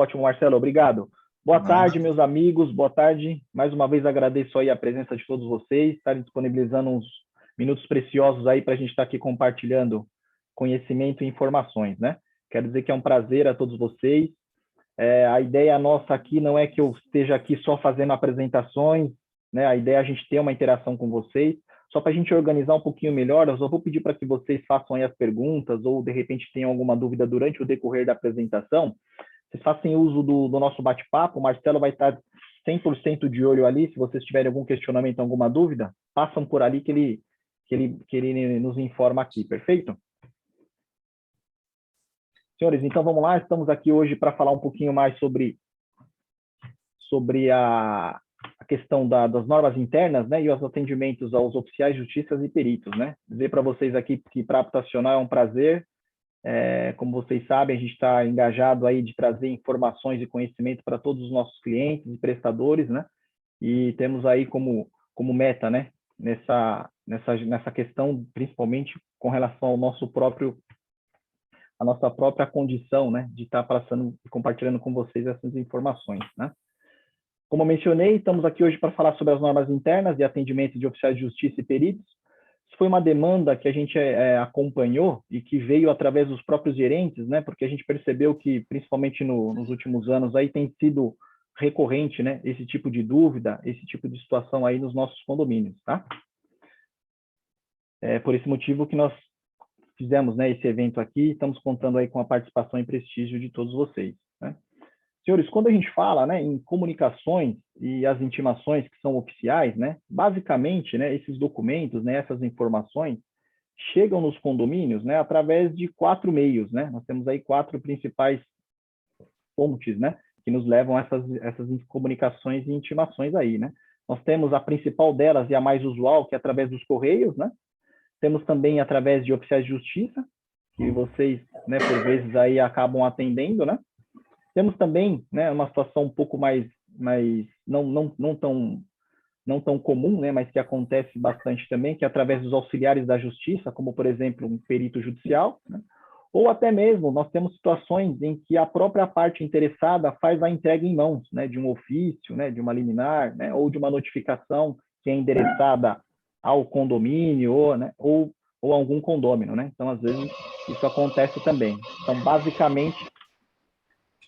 Ótimo, Marcelo, obrigado. Boa Nada. tarde, meus amigos, boa tarde. Mais uma vez agradeço aí a presença de todos vocês, estarem disponibilizando uns minutos preciosos aí para a gente estar aqui compartilhando conhecimento e informações, né? Quero dizer que é um prazer a todos vocês. A ideia nossa aqui não é que eu esteja aqui só fazendo apresentações, né? A ideia é a gente ter uma interação com vocês. Só para a gente organizar um pouquinho melhor, eu só vou pedir para que vocês façam aí as perguntas ou, de repente, tenham alguma dúvida durante o decorrer da apresentação. Vocês façam uso do nosso bate-papo. O Marcelo vai estar 100% de olho ali. Se vocês tiverem algum questionamento, alguma dúvida, passam por ali que ele nos informa aqui, perfeito? Senhores, então vamos lá. Estamos aqui hoje para falar um pouquinho mais sobre a questão das normas internas, né, e os atendimentos aos oficiais, justiças e peritos, né? Dizer para vocês aqui que para Aptacional é um prazer. Como vocês sabem, a gente está engajado aí de trazer informações e conhecimento para todos os nossos clientes e prestadores, né? E temos aí como meta, né, nessa questão, principalmente com relação ao a nossa própria condição, né, de estar passando e compartilhando com vocês essas informações, né? Como eu mencionei, estamos aqui hoje para falar sobre as normas internas de atendimento de oficiais de justiça e peritos. Isso foi uma demanda que a gente acompanhou e que veio através dos próprios gerentes, né? Porque a gente percebeu que, principalmente nos últimos anos, aí tem sido recorrente, né? Esse tipo de dúvida, esse tipo de situação aí nos nossos condomínios, tá? É por esse motivo que nós fizemos, né, esse evento aqui. Estamos contando aí com a participação e prestígio de todos vocês, né? Senhores, quando a gente fala, né, em comunicações e as intimações que são oficiais, né, basicamente, né, esses documentos, né, essas informações chegam nos condomínios, né, através de 4 meios, né? Nós temos aí 4 principais fontes, né, que nos levam a essas comunicações e intimações aí, né? Nós temos a principal delas e a mais usual, que é através dos correios, né? Temos também através de oficiais de justiça, que vocês, né, por vezes aí acabam atendendo, né? Temos também, né, uma situação um pouco mais não tão comum, né, mas que acontece bastante também, que é através dos auxiliares da justiça, como, por exemplo, um perito judicial, né? Ou até mesmo nós temos situações em que a própria parte interessada faz a entrega em mãos, né, de um ofício, né, de uma liminar, né, ou de uma notificação que é endereçada ao condomínio ou algum condômino, né? Então, às vezes, isso acontece também. Então, basicamente,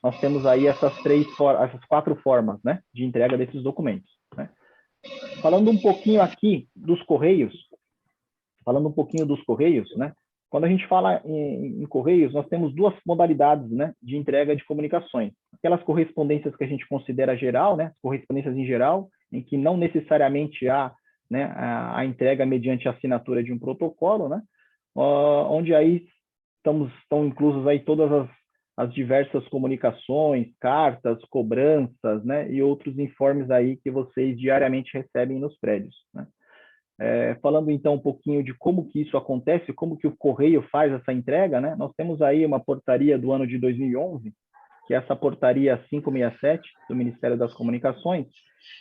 nós temos aí essas 4 formas, né, de entrega desses documentos, né? Falando um pouquinho aqui dos correios, né? Quando a gente fala em correios, nós temos 2 modalidades, né, de entrega de comunicações. Aquelas correspondências que a gente considera geral, né, correspondências em geral, em que não necessariamente há, né, a entrega mediante a assinatura de um protocolo, né, onde aí estão inclusas aí todas as diversas comunicações, cartas, cobranças, né, e outros informes aí que vocês diariamente recebem nos prédios, né? Falando então um pouquinho de como que isso acontece, como que o correio faz essa entrega, né? Nós temos aí uma portaria do ano de 2011, que é essa portaria 567 do Ministério das Comunicações,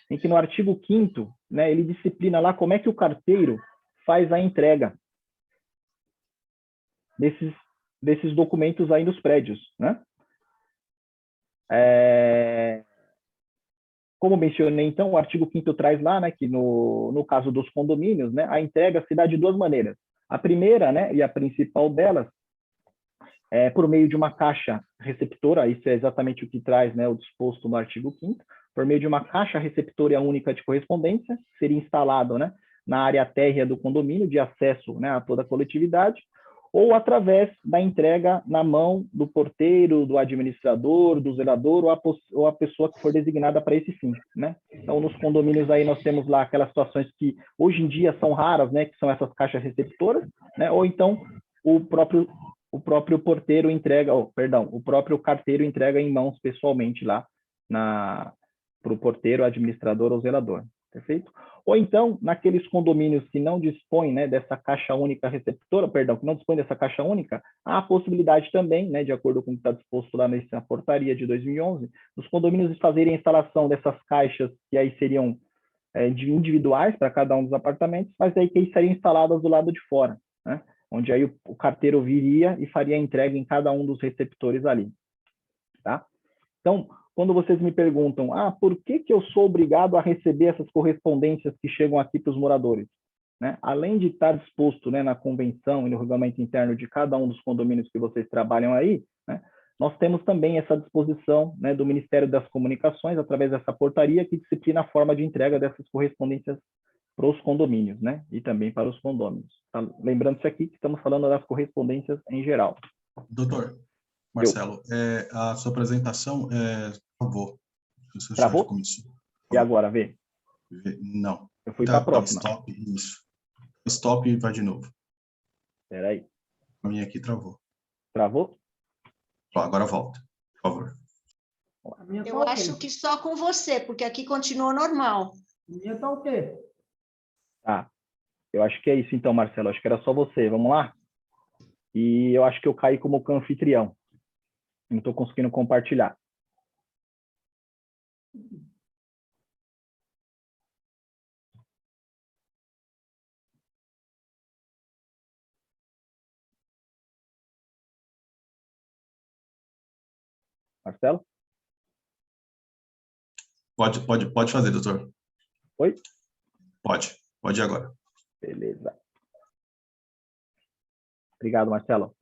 em que no artigo 5º, né, ele disciplina lá como é que o carteiro faz a entrega desses documentos aí nos prédios, né? Como mencionei, então, o artigo 5º traz lá, né, que no caso dos condomínios, né, a entrega se dá de 2 maneiras. A primeira, né, e a principal delas, é por meio de uma caixa receptora, isso é exatamente o que traz, né, o disposto no artigo 5º, por meio de uma caixa receptora única de correspondência, que seria instalado, né, na área térrea do condomínio, de acesso, né, a toda a coletividade, ou através da entrega na mão do porteiro, do administrador, do zelador ou a pessoa que for designada para esse fim, né? Então, nos condomínios aí nós temos lá aquelas situações que hoje em dia são raras, né? Que são essas caixas receptoras, né? Ou então o próprio porteiro entrega, o próprio carteiro entrega em mãos pessoalmente lá para o porteiro, administrador ou zelador, perfeito? Ou então, naqueles condomínios que não dispõem, né, dessa caixa única receptora, que não dispõem dessa caixa única, há a possibilidade também, né, de acordo com o que está disposto lá nessa portaria de 2011, os condomínios fazerem a instalação dessas caixas, que aí seriam individuais para cada um dos apartamentos, mas aí que estariam instaladas do lado de fora, né, onde aí o carteiro viria e faria a entrega em cada um dos receptores ali, tá? Então, quando vocês me perguntam, por que eu sou obrigado a receber essas correspondências que chegam aqui para os moradores? Né? Além de estar disposto, né, na convenção e no regulamento interno de cada um dos condomínios que vocês trabalham aí, né, nós temos também essa disposição, né, do Ministério das Comunicações, através dessa portaria, que disciplina a forma de entrega dessas correspondências para os condomínios, né, e também para os condôminos. Tá? Lembrando-se aqui que estamos falando das correspondências em geral. Doutor Marcelo, a sua apresentação, travou. Travou? E agora, vê? Não. Eu fui para a próxima. Stop, isso. Stop e vai de novo. Espera aí. A minha aqui travou. Travou? Agora volta, por favor. Eu acho que só com você, porque aqui continua normal. Minha tá o quê? Tá. Eu acho que é isso então, Marcelo. Acho que era só você. Vamos lá? E eu acho que eu caí como anfitrião. Não estou conseguindo compartilhar. Marcelo? Pode fazer, doutor. Oi? Pode ir agora. Beleza. Obrigado, Marcelo.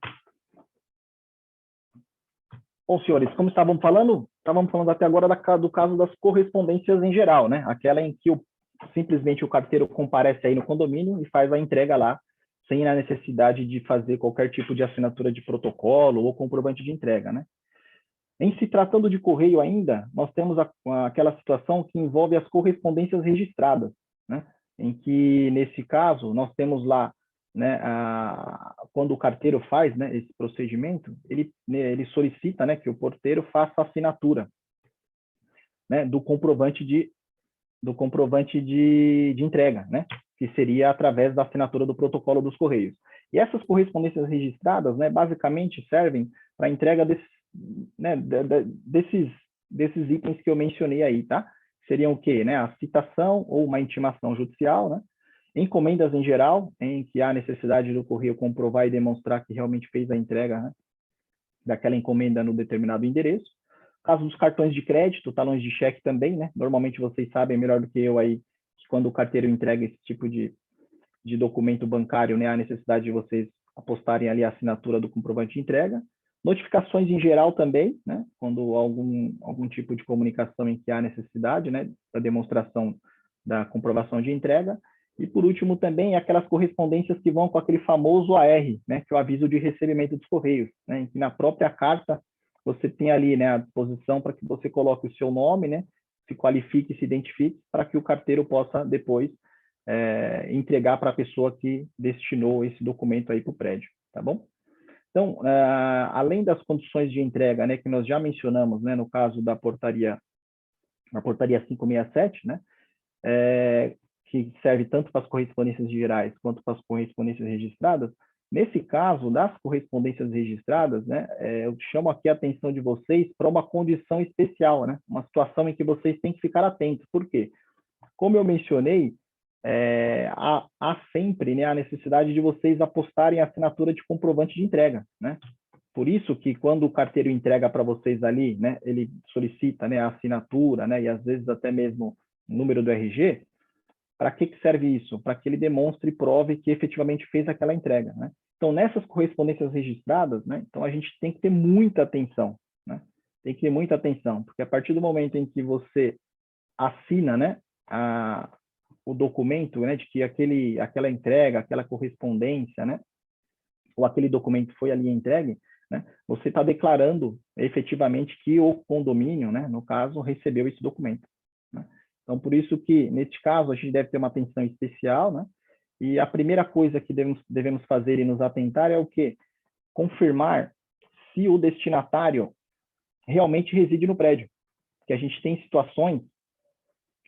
Bom, senhores, como estávamos falando até agora do caso das correspondências em geral, né? Aquela em que simplesmente o carteiro comparece aí no condomínio e faz a entrega lá, sem a necessidade de fazer qualquer tipo de assinatura de protocolo ou comprovante de entrega, né? Em se tratando de correio ainda, nós temos aquela situação que envolve as correspondências registradas, né? Em que, nesse caso, nós temos lá, né, quando o carteiro faz, né, esse procedimento, ele solicita, né, que o porteiro faça a assinatura, né, do comprovante de entrega, né, que seria através da assinatura do protocolo dos Correios. E essas correspondências registradas, né, basicamente servem para a entrega desses itens que eu mencionei aí, tá? Seriam o quê? Né? A citação ou uma intimação judicial, né? Encomendas em geral, em que há necessidade do correio comprovar e demonstrar que realmente fez a entrega, né, daquela encomenda no determinado endereço. Caso dos cartões de crédito, talões de cheque também, né? Normalmente vocês sabem melhor do que eu aí, que quando o carteiro entrega esse tipo de documento bancário, né, há necessidade de vocês apostarem ali a assinatura do comprovante de entrega. Notificações em geral também, né, quando algum tipo de comunicação em que há necessidade, né, da demonstração da comprovação de entrega. E, por último, também aquelas correspondências que vão com aquele famoso AR, né, que é o aviso de recebimento dos Correios, né, em que na própria carta você tem ali, né, a disposição para que você coloque o seu nome, né, se qualifique, se identifique, para que o carteiro possa depois entregar para a pessoa que destinou esse documento aí para o prédio, tá bom? Então, além das condições de entrega, né, que nós já mencionamos, né, no caso da portaria, a portaria 567, né, que serve tanto para as correspondências gerais quanto para as correspondências registradas, nesse caso, das correspondências registradas, né, eu chamo aqui a atenção de vocês para uma condição especial, né, uma situação em que vocês têm que ficar atentos. Por quê? Como eu mencionei, há sempre, né, a necessidade de vocês apostarem a assinatura de comprovante de entrega, né? Por isso que quando o carteiro entrega para vocês ali, né, ele solicita, né, a assinatura, né, e às vezes até mesmo o número do RG. Para que serve isso? Para que ele demonstre e prove que efetivamente fez aquela entrega, né? Então, nessas correspondências registradas, né, então a gente tem que ter muita atenção, né? Tem que ter muita atenção, porque a partir do momento em que você assina, né, o documento, né, de que aquela entrega, aquela correspondência, né, ou aquele documento foi ali entregue, né, você está declarando efetivamente que o condomínio, né, no caso, recebeu esse documento, né? Então, por isso que, neste caso, a gente deve ter uma atenção especial, né? E a primeira coisa que devemos fazer e nos atentar é o quê? Confirmar se o destinatário realmente reside no prédio. Porque a gente tem situações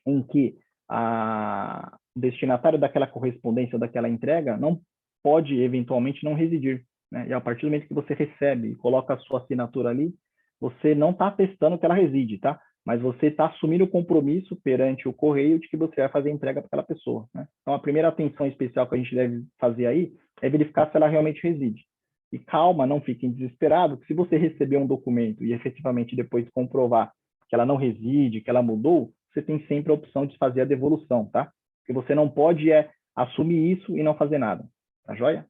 em que o destinatário daquela correspondência ou daquela entrega não pode, eventualmente, não residir, né? E a partir do momento que você recebe e coloca a sua assinatura ali, você não está atestando que ela reside, tá? Mas você está assumindo o compromisso perante o correio de que você vai fazer a entrega para aquela pessoa, né? Então, a primeira atenção especial que a gente deve fazer aí é verificar se ela realmente reside. E calma, não fiquem desesperados, que se você receber um documento e efetivamente depois comprovar que ela não reside, que ela mudou, você tem sempre a opção de fazer a devolução, tá? Porque você não pode assumir isso e não fazer nada, tá joia?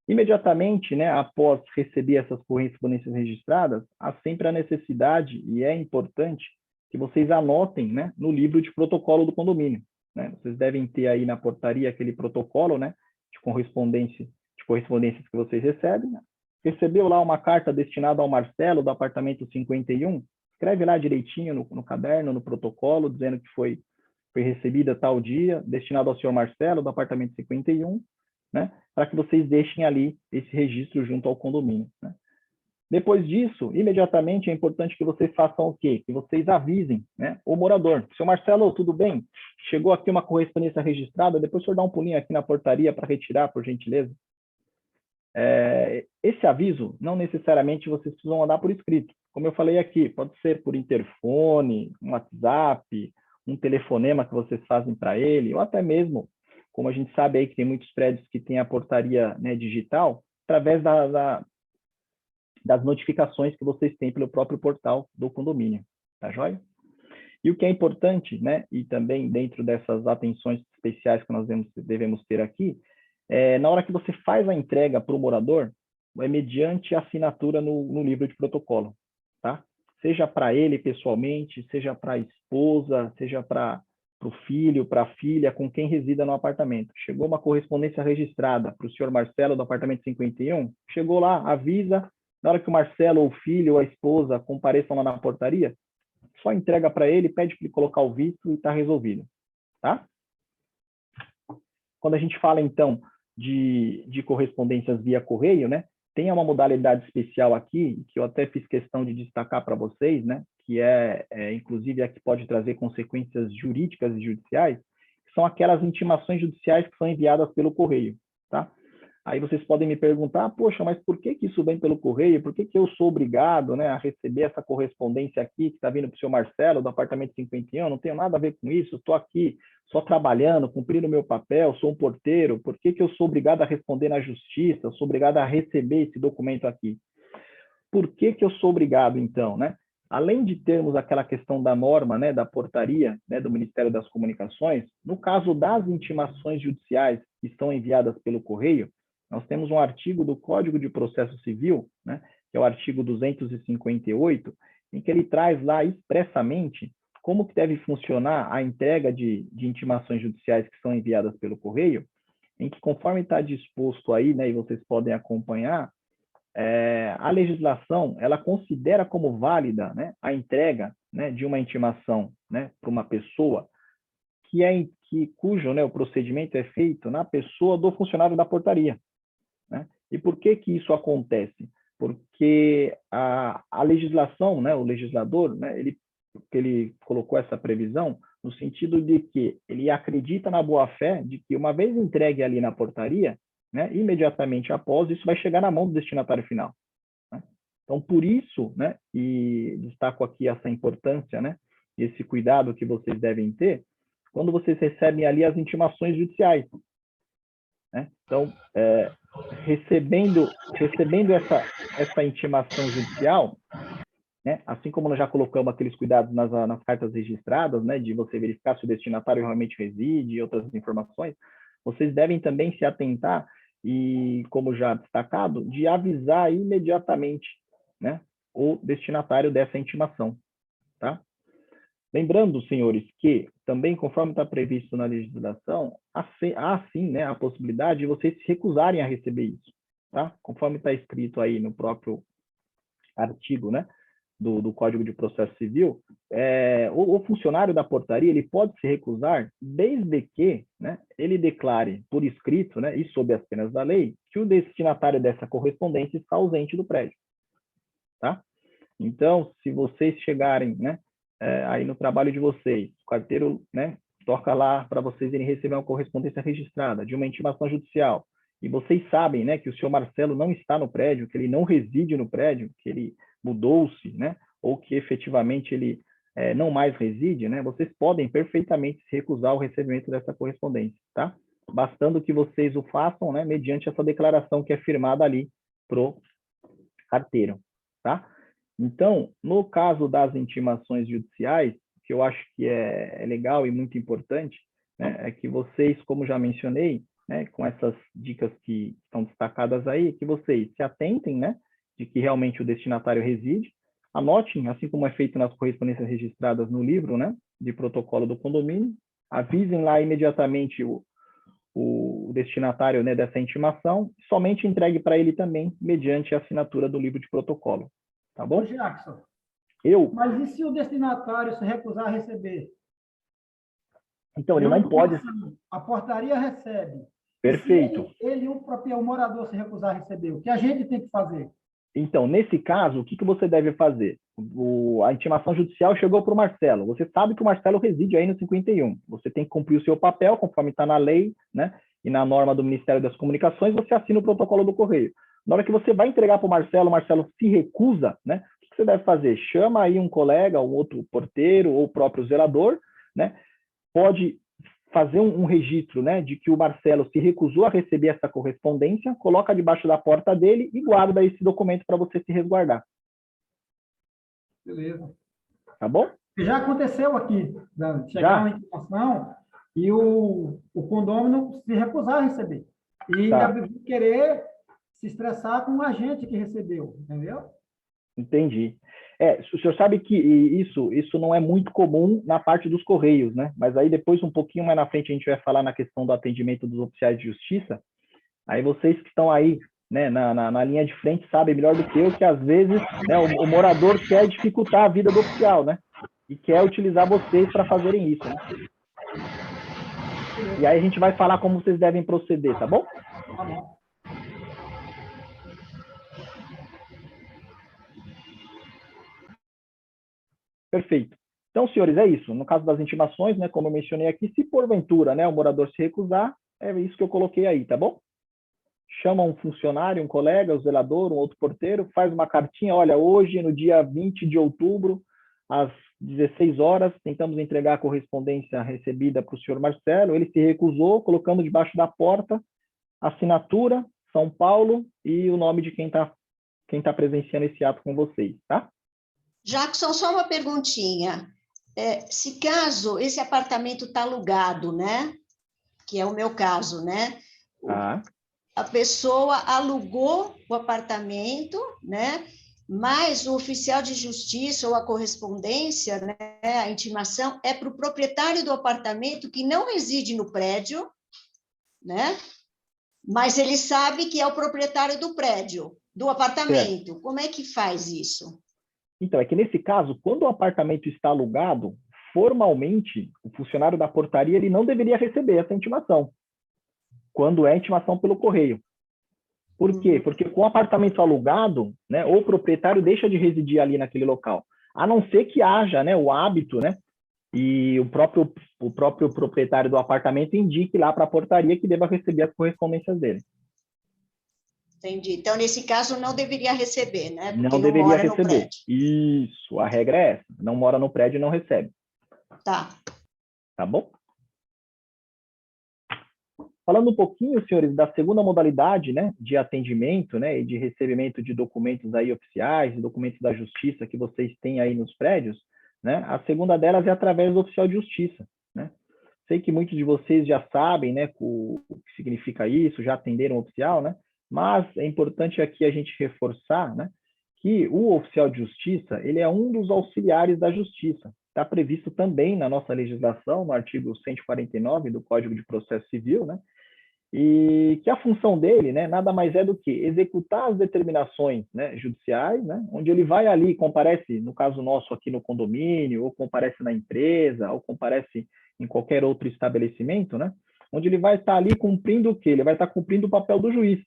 Imediatamente, né, após receber essas correspondências registradas, há sempre a necessidade, e é importante, que vocês anotem, né, no livro de protocolo do condomínio, né? Vocês devem ter aí na portaria aquele protocolo, né, de correspondências que vocês recebem. Recebeu lá uma carta destinada ao Marcelo, do apartamento 51, escreve lá direitinho no caderno, no protocolo, dizendo que foi recebida tal dia, destinado ao senhor Marcelo, do apartamento 51, né, para que vocês deixem ali esse registro junto ao condomínio, né? Depois disso, imediatamente é importante que vocês façam o quê? Que vocês avisem, né, o morador. Seu Marcelo, tudo bem? Chegou aqui uma correspondência registrada, depois o senhor dá um pulinho aqui na portaria para retirar, por gentileza. Esse aviso, não necessariamente vocês precisam mandar por escrito. Como eu falei aqui, pode ser por interfone, um WhatsApp, um telefonema que vocês fazem para ele, ou até mesmo, como a gente sabe aí que tem muitos prédios que tem a portaria, né, digital, através das notificações que vocês têm pelo próprio portal do condomínio, tá joia? E o que é importante, né, e também dentro dessas atenções especiais que nós devemos ter aqui, na hora que você faz a entrega para o morador, é mediante a assinatura no livro de protocolo, tá? Seja para ele pessoalmente, seja para a esposa, seja para o filho, para a filha, com quem resida no apartamento. Chegou uma correspondência registrada para o senhor Marcelo do apartamento 51, chegou lá, avisa, na hora que o Marcelo, ou o filho, ou a esposa compareçam lá na portaria, só entrega para ele, pede para ele colocar o visto e está resolvido, tá? Quando a gente fala, então, de correspondências via correio, né, tem uma modalidade especial aqui, que eu até fiz questão de destacar para vocês, né, que inclusive, a que pode trazer consequências jurídicas e judiciais, que são aquelas intimações judiciais que são enviadas pelo correio, tá? Aí vocês podem me perguntar, poxa, mas por que isso vem pelo correio? Por que eu sou obrigado, né, a receber essa correspondência aqui que está vindo para o senhor Marcelo, do apartamento 51? Não tenho nada a ver com isso, estou aqui só trabalhando, cumprindo o meu papel, sou um porteiro. Por que eu sou obrigado a responder na justiça? Eu sou obrigado a receber esse documento aqui. Por que eu sou obrigado, então, né? Além de termos aquela questão da norma, né, da portaria, né, do Ministério das Comunicações, no caso das intimações judiciais que estão enviadas pelo correio, nós temos um artigo do Código de Processo Civil, né, que é o artigo 258, em que ele traz lá expressamente como que deve funcionar a entrega de intimações judiciais que são enviadas pelo correio, em que, conforme está disposto aí, né, e vocês podem acompanhar, a legislação ela considera como válida, né, a entrega, né, de uma intimação, né, para uma pessoa cujo, né, o procedimento é feito na pessoa do funcionário da portaria, né? E por que isso acontece? Porque a legislação, né, o legislador, né, ele colocou essa previsão no sentido de que ele acredita na boa-fé de que, uma vez entregue ali na portaria, né, imediatamente após, isso vai chegar na mão do destinatário final, né? Então, por isso, né, e destaco aqui essa importância, né, esse cuidado que vocês devem ter quando vocês recebem ali as intimações judiciais, né? Então, recebendo essa intimação judicial, né, assim como nós já colocamos aqueles cuidados nas cartas registradas, né, de você verificar se o destinatário realmente reside e outras informações, vocês devem também se atentar e, como já destacado, de avisar imediatamente, né, o destinatário dessa intimação, tá? Lembrando, senhores, que também, conforme está previsto na legislação, há sim, né, a possibilidade de vocês se recusarem a receber isso, tá? Conforme está escrito aí no próprio artigo, né, do Código de Processo Civil, o funcionário da portaria ele pode se recusar desde que, né, ele declare por escrito, né, e sob as penas da lei, que o destinatário dessa correspondência está ausente do prédio, tá? Então, se vocês chegarem, né, aí no trabalho de vocês, o carteiro, né, toca lá para vocês irem receber uma correspondência registrada de uma intimação judicial, e vocês sabem, né, que o senhor Marcelo não está no prédio, que ele não reside no prédio, que ele mudou-se, né, ou que efetivamente ele não mais reside, né, vocês podem perfeitamente se recusar ao recebimento dessa correspondência, tá? Bastando que vocês o façam, né, mediante essa declaração que é firmada ali pro carteiro, tá? Então, no caso das intimações judiciais, o que eu acho que é legal e muito importante, né, é que vocês, como já mencionei, né, com essas dicas que estão destacadas aí, que vocês se atentem, né, de que realmente o destinatário reside, anotem, assim como é feito nas correspondências registradas no livro, né, de protocolo do condomínio, avisem lá imediatamente o destinatário, né, dessa intimação, somente entregue para ele também, mediante a assinatura do livro de protocolo. Tá bom? Ô, Jackson, Eu, mas e se o destinatário se recusar a receber? então, ele não pode... A portaria recebe. Perfeito. E se ele o morador se recusar a receber, o que a gente tem que fazer? Então, nesse caso, o que você deve fazer? A intimação judicial chegou para o Marcelo. Você sabe que o Marcelo reside aí no 51. Você tem que cumprir o seu papel, conforme está na lei, né? E na norma do Ministério das Comunicações, você assina o protocolo do correio. Na hora que você vai entregar para o Marcelo se recusa, né? O que você deve fazer? Chama aí um colega, um outro porteiro ou o próprio zelador, né? Pode fazer um registro, né, de que o Marcelo se recusou a receber essa correspondência, coloca debaixo da porta dele e guarda esse documento para você se resguardar. Beleza. Tá bom? Já aconteceu aqui, chegar uma intimação e o condômino se recusar a receber. E ainda querer se estressar com o agente que recebeu, entendeu? Entendi. O senhor sabe que isso não é muito comum na parte dos Correios, né? Mas aí depois, um pouquinho mais na frente, a gente vai falar na questão do atendimento dos oficiais de justiça. Aí vocês que estão aí, né, na linha de frente sabem melhor do que eu que, às vezes, né, o morador quer dificultar a vida do oficial, né? E quer utilizar vocês para fazerem isso, né? E aí a gente vai falar como vocês devem proceder, tá bom? Tá bom. Perfeito. Então, senhores, é isso. No caso das intimações, né, como eu mencionei aqui, se porventura, né, o morador se recusar, é isso que eu coloquei aí, tá bom? Chama um funcionário, um colega, o zelador, um outro porteiro, faz uma cartinha, olha, hoje, no dia 20 de outubro, às 16 horas, tentamos entregar a correspondência recebida para o senhor Marcelo, ele se recusou, colocando debaixo da porta, assinatura, São Paulo e o nome de quem tá presenciando esse ato com vocês, tá? Jackson, só uma perguntinha. Se caso esse apartamento está alugado, né? Que é o meu caso, né? A pessoa alugou o apartamento, né? Mas o oficial de justiça ou a correspondência, né? A intimação é para o proprietário do apartamento que não reside no prédio, né? Mas ele sabe que é o proprietário do prédio, do apartamento. Certo. Como é que faz isso? Então, é que nesse caso, quando o apartamento está alugado, formalmente, o funcionário da portaria ele não deveria receber essa intimação, quando é intimação pelo correio. Por quê? Porque com o apartamento alugado, né, o proprietário deixa de residir ali naquele local, a não ser que haja, né, o hábito, né, e o próprio proprietário do apartamento indique lá para a portaria que deva receber as correspondências dele. Entendi. Então, nesse caso, não deveria receber, né? Porque não deveria receber. Isso, a regra é essa. Não mora no prédio e não recebe. Tá. Tá bom? Falando um pouquinho, senhores, da segunda modalidade, né, de atendimento, né, e de recebimento de documentos aí oficiais, documentos da justiça que vocês têm aí nos prédios, né, a segunda delas é através do oficial de justiça, né. Sei que muitos de vocês já sabem, né, o que significa isso, já atenderam o oficial, né, mas é importante aqui a gente reforçar, né, que o oficial de justiça, ele é um dos auxiliares da justiça. Está previsto também na nossa legislação, no artigo 149 do Código de Processo Civil, né, e que a função dele, né, nada mais é do que executar as determinações, né, judiciais, né, onde ele vai ali, comparece, no caso nosso aqui no condomínio, ou comparece na empresa, ou comparece em qualquer outro estabelecimento, né, onde ele vai estar ali cumprindo o quê? Ele vai estar cumprindo o papel do juiz,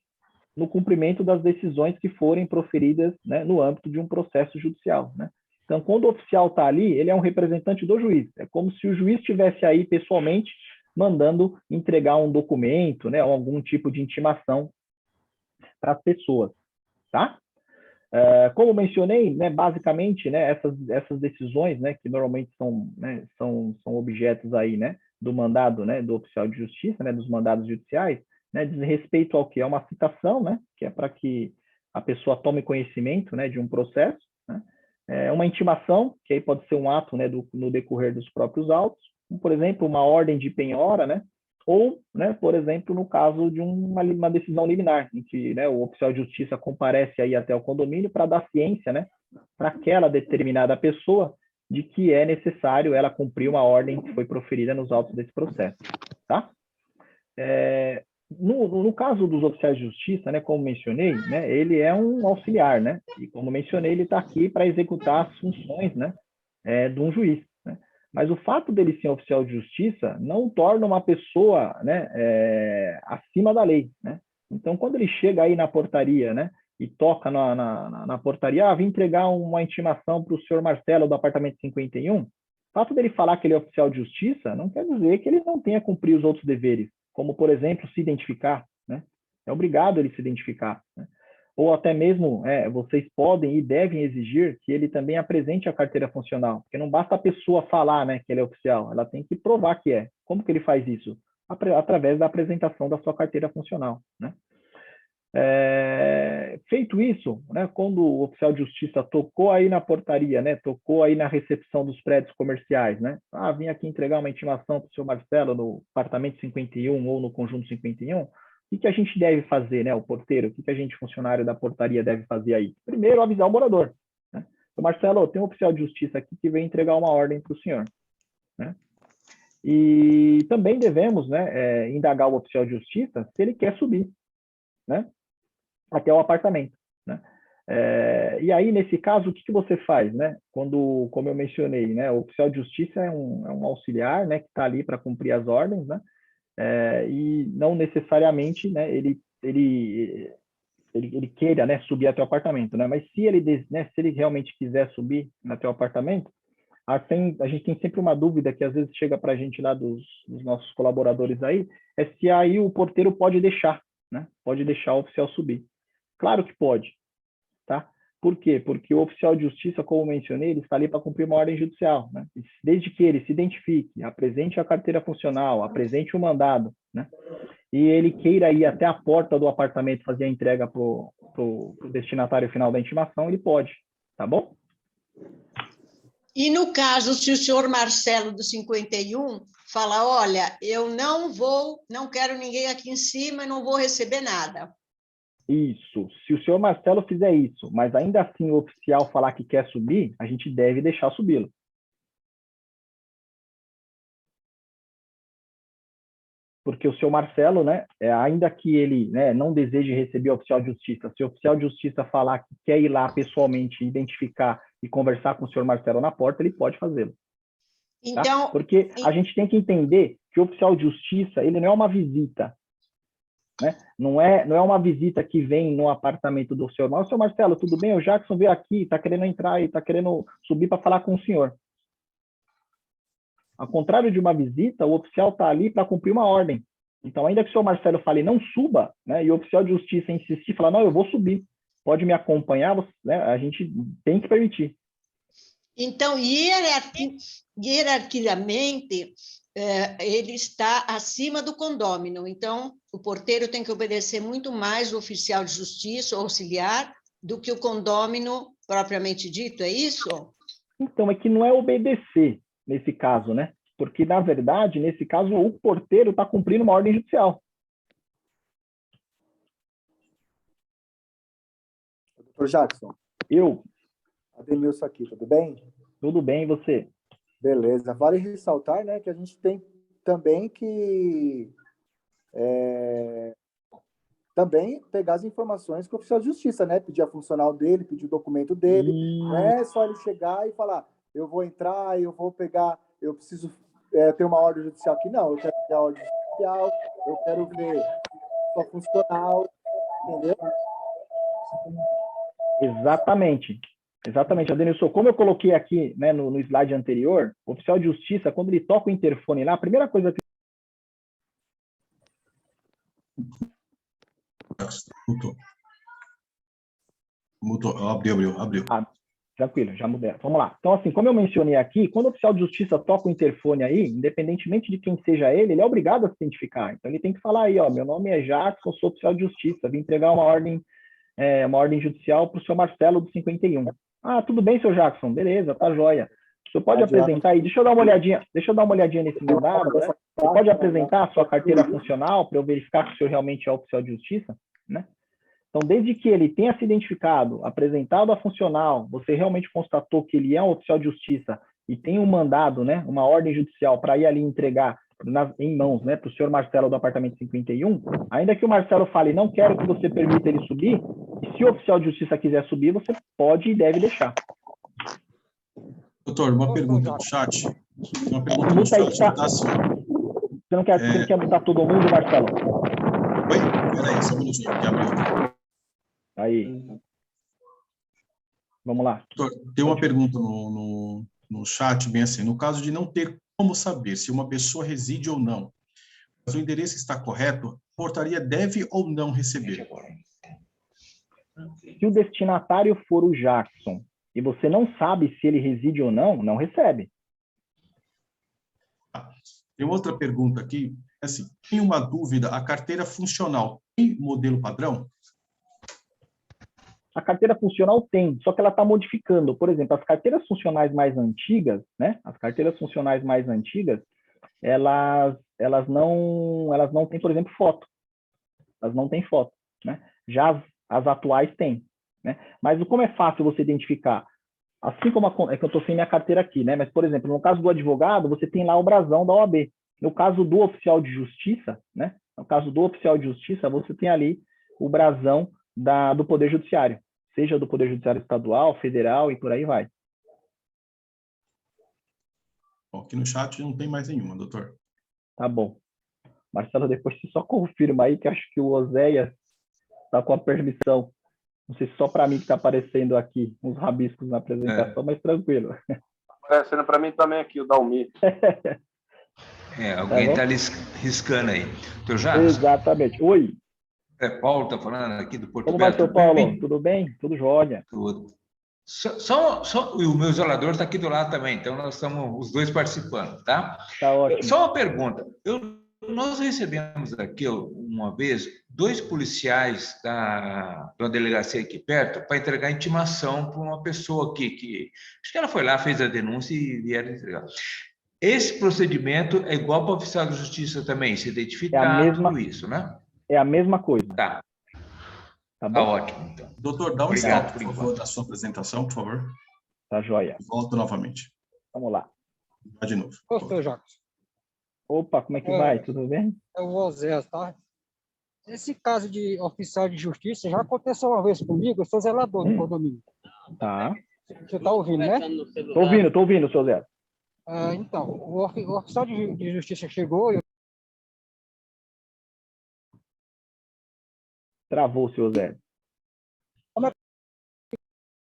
no cumprimento das decisões que forem proferidas, né, no âmbito de um processo judicial, né. Então, quando o oficial está ali, ele é um representante do juiz. É como se o juiz estivesse aí pessoalmente mandando entregar um documento, né, ou algum tipo de intimação para as pessoas, tá? Como mencionei, né, basicamente, né, essas decisões, né, que normalmente são, né, são objetos aí, né, do mandado, né, do oficial de justiça, né, dos mandados judiciais, né, diz respeito ao que é uma citação, né, que é para que a pessoa tome conhecimento, né, de um processo, né? Uma intimação, que aí pode ser um ato, né, no decorrer dos próprios autos, por exemplo, uma ordem de penhora, né, ou, né, por exemplo, no caso de uma decisão liminar, em que, né, o oficial de justiça comparece aí até o condomínio para dar ciência, né, para aquela determinada pessoa de que é necessário ela cumprir uma ordem que foi proferida nos autos desse processo, tá? No caso dos oficiais de justiça, né, como mencionei, né, ele é um auxiliar, né, e como mencionei, ele está aqui para executar as funções, né, de um juiz, né? Mas o fato dele ser oficial de justiça não torna uma pessoa, né, acima da lei, né? Então, quando ele chega aí na portaria, né, e toca na portaria, vim entregar uma intimação para o senhor Marcelo do apartamento 51, o fato dele falar que ele é oficial de justiça não quer dizer que ele não tenha cumprido os outros deveres, como, por exemplo, se identificar, né? É obrigado ele se identificar, né? Ou até mesmo, vocês podem e devem exigir que ele também apresente a carteira funcional, porque não basta a pessoa falar, né, que ele é oficial, ela tem que provar que é. Como que ele faz isso? Através da apresentação da sua carteira funcional, né? Feito isso, né, quando o oficial de justiça tocou aí na portaria, né, tocou aí na recepção dos prédios comerciais, né, vim aqui entregar uma intimação para o senhor Marcelo no apartamento 51 ou no conjunto 51, o que a gente deve fazer, né, o porteiro, o que a gente, funcionário da portaria, deve fazer aí? Primeiro, avisar o morador, né? O Marcelo, tem um oficial de justiça aqui que vem entregar uma ordem para o senhor, né? E também devemos, né, indagar o oficial de justiça se ele quer subir, né, até o apartamento, né? E aí, nesse caso, o que você faz, né? Quando, como eu mencionei, né, o oficial de justiça é um auxiliar, né, que está ali para cumprir as ordens, né? E não necessariamente, né, ele queira, né, subir até o apartamento, né? Mas se se ele realmente quiser subir até o apartamento, a gente tem sempre uma dúvida que às vezes chega para a gente lá dos nossos colaboradores aí, se aí o porteiro pode deixar, né? Pode deixar o oficial subir. Claro que pode, tá? Por quê? Porque o oficial de justiça, como mencionei, ele está ali para cumprir uma ordem judicial, né? Desde que ele se identifique, apresente a carteira funcional, apresente o mandado, né? E ele queira ir até a porta do apartamento fazer a entrega para o destinatário final da intimação, ele pode, tá bom? E no caso, se o senhor Marcelo do 51 fala, olha, eu não quero ninguém aqui em cima e não vou receber nada. Isso. Se o senhor Marcelo fizer isso, mas ainda assim o oficial falar que quer subir, a gente deve deixar subi-lo. Porque o senhor Marcelo, né, ainda que ele, né, não deseje receber o oficial de justiça, se o oficial de justiça falar que quer ir lá pessoalmente, identificar e conversar com o senhor Marcelo na porta, ele pode fazê-lo. Então, tá? Porque a gente tem que entender que o oficial de justiça, ele não é uma visita, né? Não é uma visita que vem no apartamento do senhor. Mas, senhor Marcelo, tudo bem? O Jackson veio aqui, está querendo entrar e está querendo subir para falar com o senhor. Ao contrário de uma visita, o oficial está ali para cumprir uma ordem. Então, ainda que o senhor Marcelo fale, não suba, né, e o oficial de justiça insistir e falar, não, eu vou subir, pode me acompanhar, né, a gente tem que permitir. Então, hierarquicamente, ele está acima do condômino. Então, o porteiro tem que obedecer muito mais o oficial de justiça, o auxiliar, do que o condômino propriamente dito, é isso? Então, é que não é obedecer nesse caso, né? Porque, na verdade, nesse caso, o porteiro está cumprindo uma ordem judicial. Doutor Jackson. Eu. Ademilson aqui, tudo bem? Tudo bem, e você? Beleza. Vale ressaltar, né, que a gente tem também que também pegar as informações com o oficial de justiça, né? Pedir a funcional dele, pedir o documento dele. Não é só ele chegar e falar, eu vou entrar, eu vou pegar, eu preciso ter uma ordem judicial aqui. Não, eu quero ter a ordem judicial, eu quero ver sua funcional, entendeu? Exatamente. Exatamente, Adenilson. Como eu coloquei aqui, né, no slide anterior, o oficial de justiça, quando ele toca o interfone lá, a primeira coisa que... Mutou. Abriu. Tranquilo, já mudei. Vamos lá. Então, assim, como eu mencionei aqui, quando o oficial de justiça toca o interfone aí, independentemente de quem seja ele é obrigado a se identificar. Então, ele tem que falar aí, ó, meu nome é Jackson, sou oficial de justiça, vim entregar uma ordem uma ordem judicial para o seu Marcelo do 51. Ah, tudo bem, seu Jackson, beleza, tá joia. O senhor pode apresentar aí, deixa eu dar uma olhadinha nesse mandado, né? Você pode apresentar a sua carteira funcional para eu verificar que o senhor realmente é oficial de justiça, né? Então, desde que ele tenha se identificado, apresentado a funcional, você realmente constatou que ele é um oficial de justiça e tem um mandado, né, uma ordem judicial para ir ali entregar em mãos, né, para o senhor Marcelo do apartamento 51, ainda que o Marcelo fale, não quero que você permita ele subir, se o oficial de justiça quiser subir, você pode e deve deixar. Doutor, uma pergunta no chat. Uma pergunta no chat está assim. Você não quer botar todo mundo, Marcelo? Oi? Peraí, só um minutinho, que abriu. Aí. Vamos lá. Doutor, tem uma pergunta no chat, bem assim, no caso de não ter como saber se uma pessoa reside ou não, mas o endereço está correto, a portaria deve ou não receber? Se o destinatário for o Jackson e você não sabe se ele reside ou não, não recebe. Tem outra pergunta aqui, assim, tem uma dúvida, a carteira funcional tem modelo padrão? A carteira funcional tem, só que ela está modificando. Por exemplo, as carteiras funcionais mais antigas, né? As carteiras funcionais mais antigas, elas não têm, por exemplo, foto. Elas não têm foto, né? Já as atuais têm, né? Mas como é fácil você identificar? Assim como é que eu estou sem minha carteira aqui, né? Mas, por exemplo, no caso do advogado, você tem lá o brasão da OAB. No caso do oficial de justiça, né? No caso do oficial de justiça, você tem ali o brasão do Poder Judiciário, seja do Poder Judiciário Estadual, Federal e por aí vai. Bom, aqui no chat não tem mais nenhuma, doutor. Tá bom. Marcelo, depois você só confirma aí, que acho que o Oséias está com a permissão. Não sei se só para mim que está aparecendo aqui uns rabiscos na apresentação, mas tranquilo. Aparecendo para mim também aqui, o Dalmi. Alguém está riscando aí. Doutor Jackson? Exatamente. Oi. Paulo está falando aqui do Porto Como Belo. vai, seu Paulo? Tudo bem? Tudo jóia. Tudo. E o meu zelador está aqui do lado também, então nós estamos os dois participando, tá? Tá ótimo. Só uma pergunta. Nós recebemos aqui, uma vez, 2 policiais de uma delegacia aqui perto para entregar intimação para uma pessoa aqui, que acho que ela foi lá, fez a denúncia e vieram entregar. Esse procedimento é igual para o oficial de justiça também, se identificar, tudo isso, né? É a mesma coisa. Tá. Tá bom? Tá ótimo, então. Doutor, dá um stop, por favor, da sua apresentação, por favor. Tá joia. Volto novamente. Vamos lá. Vai de novo. Ô, seu Jacques. Opa, como é que vai? Tudo bem? É o Oséias, tá? Esse caso de oficial de justiça já aconteceu uma vez comigo, eu sou zelador do condomínio. Tá. Você está ouvindo, né? Tô ouvindo, seu Zé. Então, o oficial de justiça chegou... Travou, seu Zé. A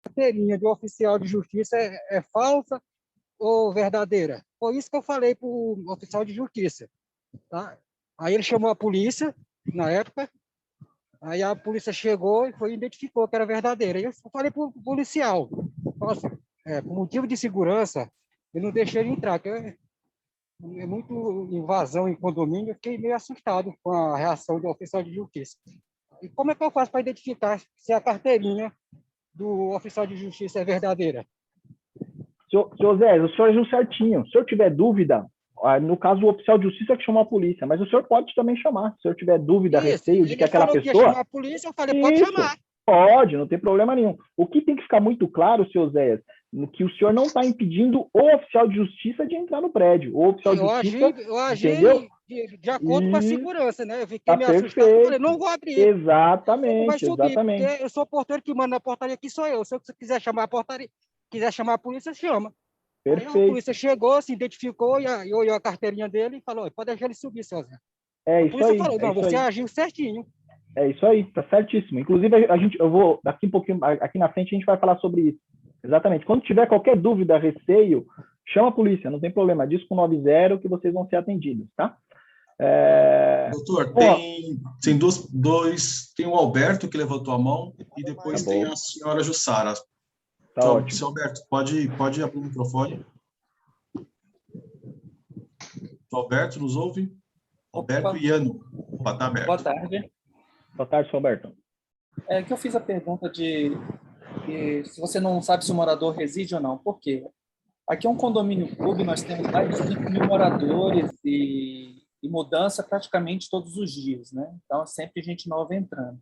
carteirinha de oficial de justiça é falsa ou verdadeira? Foi isso que eu falei para o oficial de justiça. Tá? Aí ele chamou a polícia, na época, aí a polícia chegou e identificou que era verdadeira. Aí eu falei para o policial, assim, por motivo de segurança, eu não deixei ele entrar, porque é muito invasão em condomínio, eu fiquei meio assustado com a reação do oficial de justiça. E como é que eu faço para identificar se a carteirinha do oficial de justiça é verdadeira? Senhor Zé, o senhor agiu certinho. Se o senhor tiver dúvida, no caso, o oficial de justiça que chamou a polícia, mas o senhor pode também chamar. Se o senhor tiver dúvida, receio de que aquela pessoa... Ele falou que ia chamar a polícia, eu falei, pode chamar. Pode, não tem problema nenhum. O que tem que ficar muito claro, senhor Zé, que o senhor não está impedindo o oficial de justiça de entrar no prédio. O oficial de justiça, eu agi entendeu? De acordo com a segurança, né? Eu fiquei Tá meio assustado, eu falei, não vou abrir. Exatamente, Porque eu sou o porteiro que manda na portaria, aqui sou eu. Se você quiser chamar a portaria, quiser chamar a polícia, chama. Perfeito. Aí a polícia chegou, se identificou, e olhou a carteirinha dele e falou, pode deixar ele subir, seu Zé. É isso aí. Falou, não, você agiu certinho. É isso aí, tá certíssimo. Inclusive, eu vou, daqui um pouquinho, aqui na frente, a gente vai falar sobre isso. Exatamente. Quando tiver qualquer dúvida, receio, chama a polícia, não tem problema. Diz com 90 que vocês vão ser atendidos, tá? Doutor, tem dois, tem o Alberto que levantou a mão e depois tem a senhora Jussara. Tá ótimo. Seu Alberto, pode abrir o microfone. O Alberto nos ouve? Alberto e Iano. Tá aberto. Boa tarde. Boa tarde, seu Alberto. É que eu fiz a pergunta de se você não sabe se o morador reside ou não. Por quê? Aqui é um condomínio clube, nós temos mais de 5.000 moradores e mudança praticamente todos os dias, né? Então, é sempre gente nova entrando.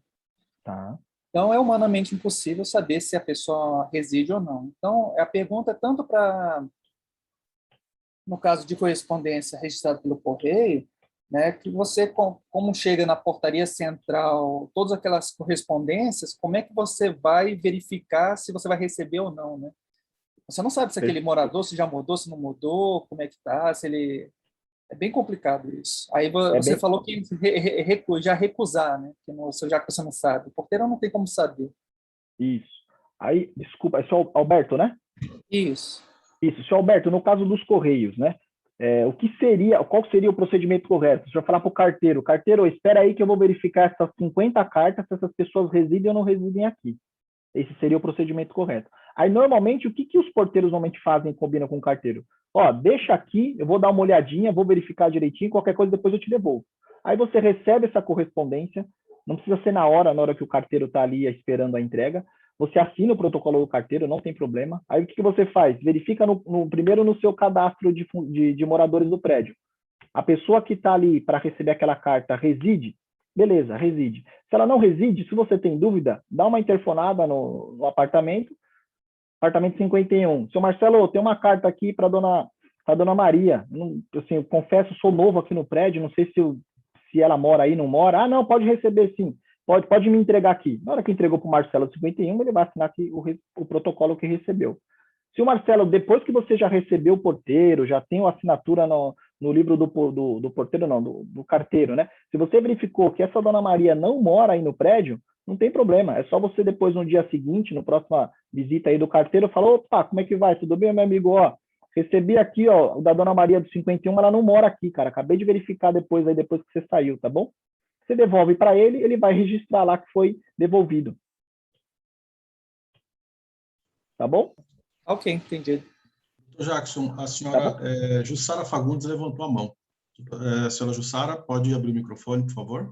Tá. Então, é humanamente impossível saber se a pessoa reside ou não. Então, a pergunta é tanto para, no caso de correspondência registrada pelo correio, né, que você, como chega na portaria central, todas aquelas correspondências, como é que você vai verificar se você vai receber ou não, né? Você não sabe se aquele morador, se já mudou, se não mudou, como é que tá, se ele... É bem complicado isso. Aí você falou que já recusar, né? Já que você não sabe. O porteiro não tem como saber. Isso. Aí, desculpa, é o Alberto, né? Isso. Isso, senhor Alberto, no caso dos Correios, né? Qual seria o procedimento correto? Você vai falar para o carteiro, espera aí que eu vou verificar essas 50 cartas, se essas pessoas residem ou não residem aqui. Esse seria o procedimento correto. Aí, normalmente, o que os porteiros normalmente fazem e combinam com o carteiro? Ó, deixa aqui, eu vou dar uma olhadinha, vou verificar direitinho, qualquer coisa depois eu te devolvo. Aí você recebe essa correspondência, não precisa ser na hora que o carteiro está ali esperando a entrega, você assina o protocolo do carteiro, não tem problema. Aí o que você faz? Verifica primeiro no seu cadastro de moradores do prédio. A pessoa que está ali para receber aquela carta reside? Beleza, reside. Se ela não reside, se você tem dúvida, dá uma interfonada no apartamento 51. Seu Marcelo, tem uma carta aqui para dona Maria. Assim, eu confesso, sou novo aqui no prédio, não sei se ela mora aí, não mora. Ah, não, pode receber sim. Pode me entregar aqui. Na hora que entregou para o Marcelo 51, ele vai assinar aqui o protocolo que recebeu. Se o Marcelo, depois que você já recebeu o porteiro, já tem a assinatura no livro do porteiro, não, do carteiro, né? Se você verificou que essa dona Maria não mora aí no prédio, não tem problema. É só você depois, no dia seguinte, na próxima visita aí do carteiro, falar, opa, como é que vai? Tudo bem, meu amigo? Ó, recebi aqui, ó, o da dona Maria do 51, ela não mora aqui, cara. Acabei de verificar depois que você saiu, tá bom? Você devolve para ele, ele vai registrar lá que foi devolvido. Tá bom? Ok, entendi. Doutor Jackson, a senhora Jussara Fagundes levantou a mão. A senhora Jussara, pode abrir o microfone, por favor?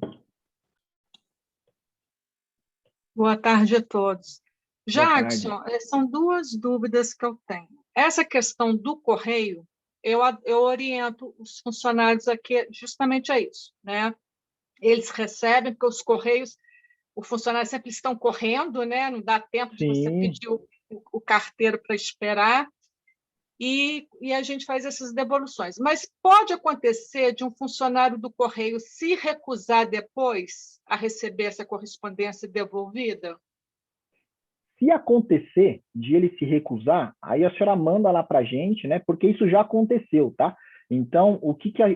Boa tarde a todos. Jackson, são duas dúvidas que eu tenho. Essa questão do correio, eu oriento os funcionários aqui justamente a isso, né? Eles recebem, porque os correios, os funcionários sempre estão correndo, né? Não dá tempo de você pedir o carteiro para esperar, e a gente faz essas devoluções. Mas pode acontecer de um funcionário do correio se recusar depois a receber essa correspondência devolvida? Se acontecer de ele se recusar, aí a senhora manda lá para a gente, né? Porque isso já aconteceu, tá? Então,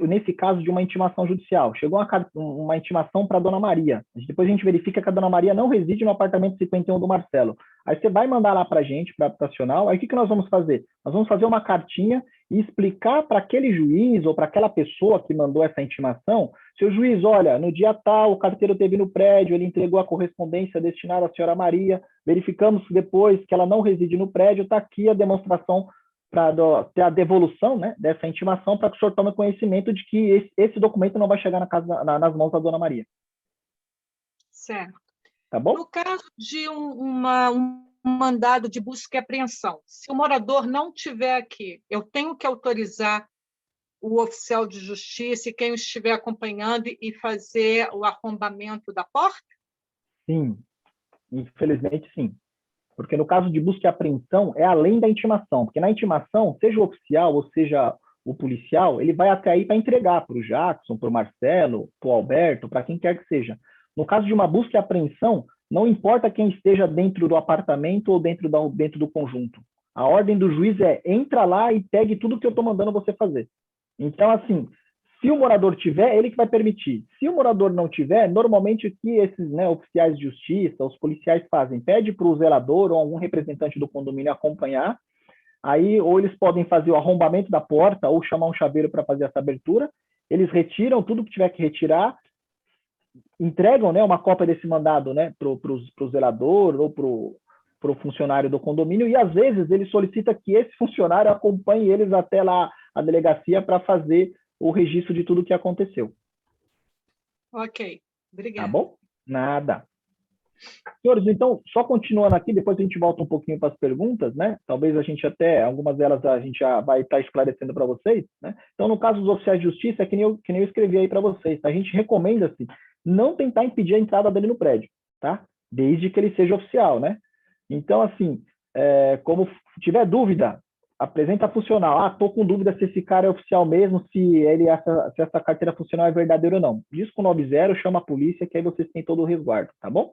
nesse caso de uma intimação judicial, chegou uma intimação para a dona Maria. Depois a gente verifica que a dona Maria não reside no apartamento 51 do Marcelo. Aí você vai mandar lá para a gente, para a habitacional. Aí o que nós vamos fazer? Nós vamos fazer uma cartinha e explicar para aquele juiz ou para aquela pessoa que mandou essa intimação, seu juiz, olha, no dia tal, o carteiro esteve no prédio, ele entregou a correspondência destinada à senhora Maria, verificamos depois que ela não reside no prédio, está aqui a demonstração para ter a devolução, né, dessa intimação, para que o senhor tome conhecimento de que esse documento não vai chegar nas mãos da dona Maria. Certo. Tá bom? No caso de um mandado de busca e apreensão, se o morador não estiver aqui, eu tenho que autorizar o oficial de justiça e quem estiver acompanhando e fazer o arrombamento da porta? Sim, infelizmente sim. Porque no caso de busca e apreensão, é além da intimação. Porque na intimação, seja o oficial ou seja o policial, ele vai até aí para entregar para o Jackson, para o Marcelo, para o Alberto, para quem quer que seja. No caso de uma busca e apreensão, não importa quem esteja dentro do apartamento ou dentro do conjunto. A ordem do juiz é, entra lá e pegue tudo que eu estou mandando você fazer. Então, assim, se o morador tiver, ele que vai permitir. Se o morador não tiver, normalmente o que esses, né, oficiais de justiça, os policiais fazem? Pede para o zelador ou algum representante do condomínio acompanhar, aí ou eles podem fazer o arrombamento da porta ou chamar um chaveiro para fazer essa abertura, eles retiram tudo que tiver que retirar, entregam, né, uma cópia desse mandado, né, para o zelador ou para o funcionário do condomínio, e às vezes ele solicita que esse funcionário acompanhe eles até lá a delegacia para fazer o registro de tudo o que aconteceu. Ok, obrigada. Tá bom? Nada. Senhores, então, só continuando aqui, depois a gente volta um pouquinho para as perguntas, né? Talvez a gente até, algumas delas a gente já vai estar esclarecendo para vocês, né? Então, no caso dos oficiais de justiça, é que nem eu escrevi aí para vocês, tá? A gente recomenda-se não tentar impedir a entrada dele no prédio, tá? Desde que ele seja oficial, né? Então, assim, como tiver dúvida, apresenta funcional. Ah, estou com dúvida se esse cara é oficial mesmo, se essa carteira funcional é verdadeira ou não. Diz com 90, chama a polícia, que aí vocês têm todo o resguardo, tá bom?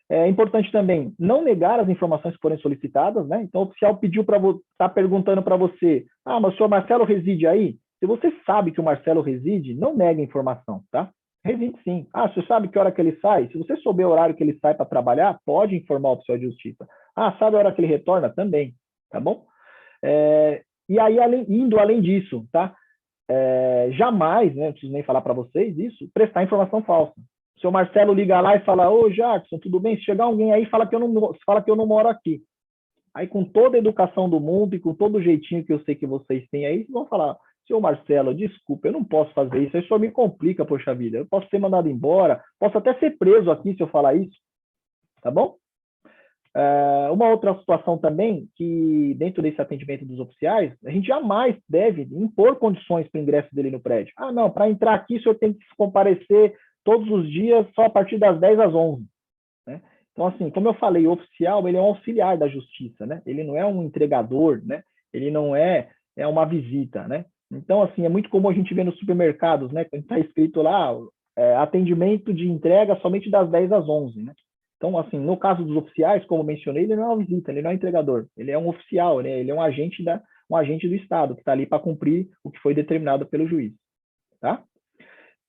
É importante também não negar as informações que forem solicitadas, né? Então, o oficial pediu para tá perguntando para você, ah, mas o senhor Marcelo reside aí? Se você sabe que o Marcelo reside, não nega a informação, tá? Reside sim. Ah, você sabe que hora que ele sai? Se você souber o horário que ele sai para trabalhar, pode informar o oficial de justiça. Ah, sabe a hora que ele retorna? Também, tá bom? E aí, indo além disso, tá? Jamais, né, não preciso nem falar para vocês isso, prestar informação falsa. O seu Marcelo liga lá e fala, ô Jackson, tudo bem? Se chegar alguém aí, fala que eu não moro aqui. Aí, com toda a educação do mundo e com todo o jeitinho que eu sei que vocês têm aí, vão falar, seu Marcelo, desculpa, eu não posso fazer isso, isso só me complica, poxa vida. Eu posso ser mandado embora, posso até ser preso aqui se eu falar isso, tá bom? Uma outra situação também, que dentro desse atendimento dos oficiais, a gente jamais deve impor condições para o ingresso dele no prédio. Ah, não, para entrar aqui o senhor tem que comparecer todos os dias, só a partir das 10 às 11. Né? Então, assim, como eu falei, o oficial, ele é um auxiliar da justiça, né? Ele não é um entregador, né? Ele não é uma visita, né? Então, assim, é muito comum a gente ver nos supermercados, né? Quando está escrito lá, atendimento de entrega somente das 10 às 11, né? Então, assim, no caso dos oficiais, como mencionei, ele não é uma visita, ele não é um entregador, ele é um oficial, né? Ele é um agente do Estado, que está ali para cumprir o que foi determinado pelo juiz, tá?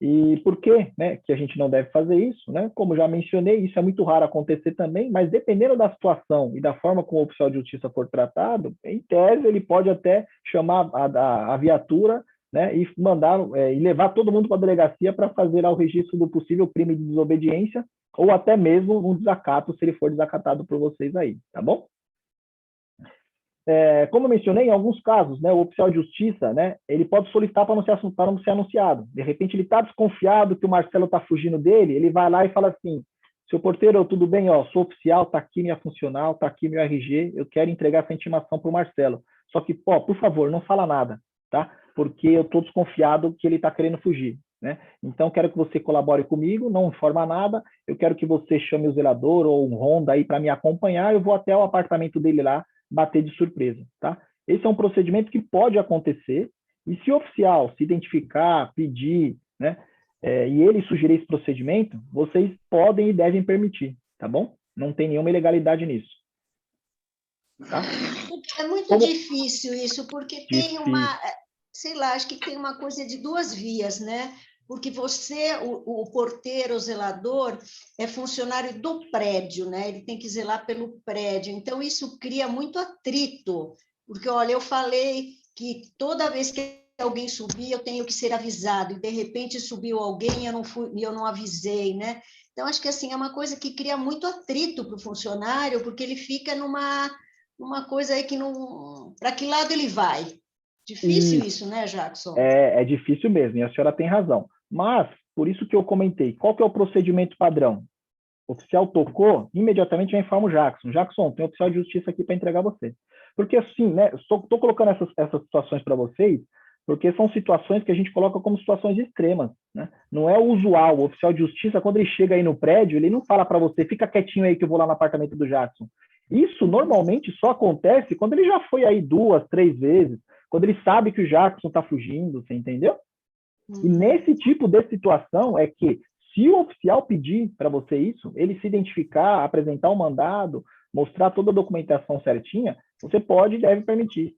E por que, né, que a gente não deve fazer isso, né? Como já mencionei, isso é muito raro acontecer também, mas dependendo da situação e da forma como o oficial de justiça for tratado, em tese ele pode até chamar a viatura, né, e mandar e levar todo mundo para a delegacia para fazer lá o registro do possível crime de desobediência ou até mesmo um desacato, se ele for desacatado por vocês aí, tá bom? Como eu mencionei, em alguns casos, né, o oficial de justiça, né, ele pode solicitar para não ser anunciado. De repente, ele está desconfiado que o Marcelo está fugindo dele, ele vai lá e fala assim, seu porteiro, tudo bem, ó, sou oficial, está aqui minha funcional, está aqui meu RG, eu quero entregar essa intimação para o Marcelo. Só que, por favor, não fala nada, tá? Porque eu estou desconfiado que ele está querendo fugir. Né? Então, quero que você colabore comigo, não informa nada, eu quero que você chame o zelador ou um ronda aí para me acompanhar, eu vou até o apartamento dele lá, bater de surpresa, tá? Esse é um procedimento que pode acontecer, e se o oficial se identificar, pedir, né, e ele sugerir esse procedimento, vocês podem e devem permitir, tá bom? Não tem nenhuma ilegalidade nisso. Tá? É muito difícil isso, porque tem uma, sei lá, acho que tem uma coisa de duas vias, né? Porque você, o porteiro, o zelador, é funcionário do prédio, né? Ele tem que zelar pelo prédio. Então, isso cria muito atrito, porque, olha, eu falei que toda vez que alguém subir, eu tenho que ser avisado, e, de repente, subiu alguém e eu não avisei, né? Então, acho que, assim, é uma coisa que cria muito atrito para o funcionário, porque ele fica numa coisa aí que não... Para que lado ele vai? Difícil isso, né, Jackson? É difícil mesmo, e a senhora tem razão. Mas, por isso que eu comentei, qual que é o procedimento padrão? O oficial tocou, imediatamente já informa o Jackson. Jackson, tem um oficial de justiça aqui para entregar você. Porque assim, né, estou colocando essas situações para vocês, porque são situações que a gente coloca como situações extremas. Né? Não é o usual. O oficial de justiça, quando ele chega aí no prédio, ele não fala para você, fica quietinho aí que eu vou lá no apartamento do Jackson. Isso normalmente só acontece quando ele já foi aí 2, 3 vezes, quando ele sabe que o Jackson está fugindo, você entendeu? E nesse tipo de situação é que, se o oficial pedir para você isso, ele se identificar, apresentar o mandado, mostrar toda a documentação certinha, você pode e deve permitir.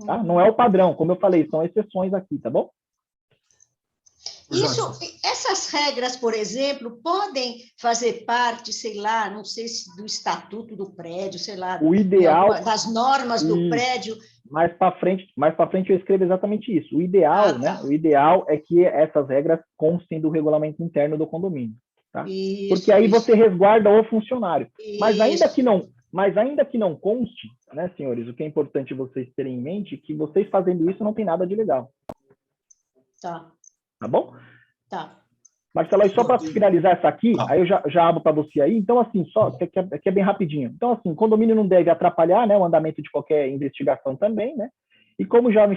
Tá? Não é o padrão, como eu falei, são exceções aqui, tá bom? Essas regras, por exemplo, podem fazer parte, sei lá, não sei se do estatuto do prédio, sei lá, o ideal, das normas do prédio. Mais para frente eu escrevo exatamente isso. O ideal, né? O ideal é que essas regras constem do regulamento interno do condomínio, tá? Porque aí você resguarda o funcionário. Mas ainda que não conste, né, senhores, o que é importante vocês terem em mente é que vocês fazendo isso não tem nada de legal. Tá. Tá bom? Tá. Marcelo, e só para finalizar essa aqui, aí eu já abro para você aí. Então, assim, só que é bem rapidinho. Então, assim, o condomínio não deve atrapalhar, né, o andamento de qualquer investigação também, né? E como já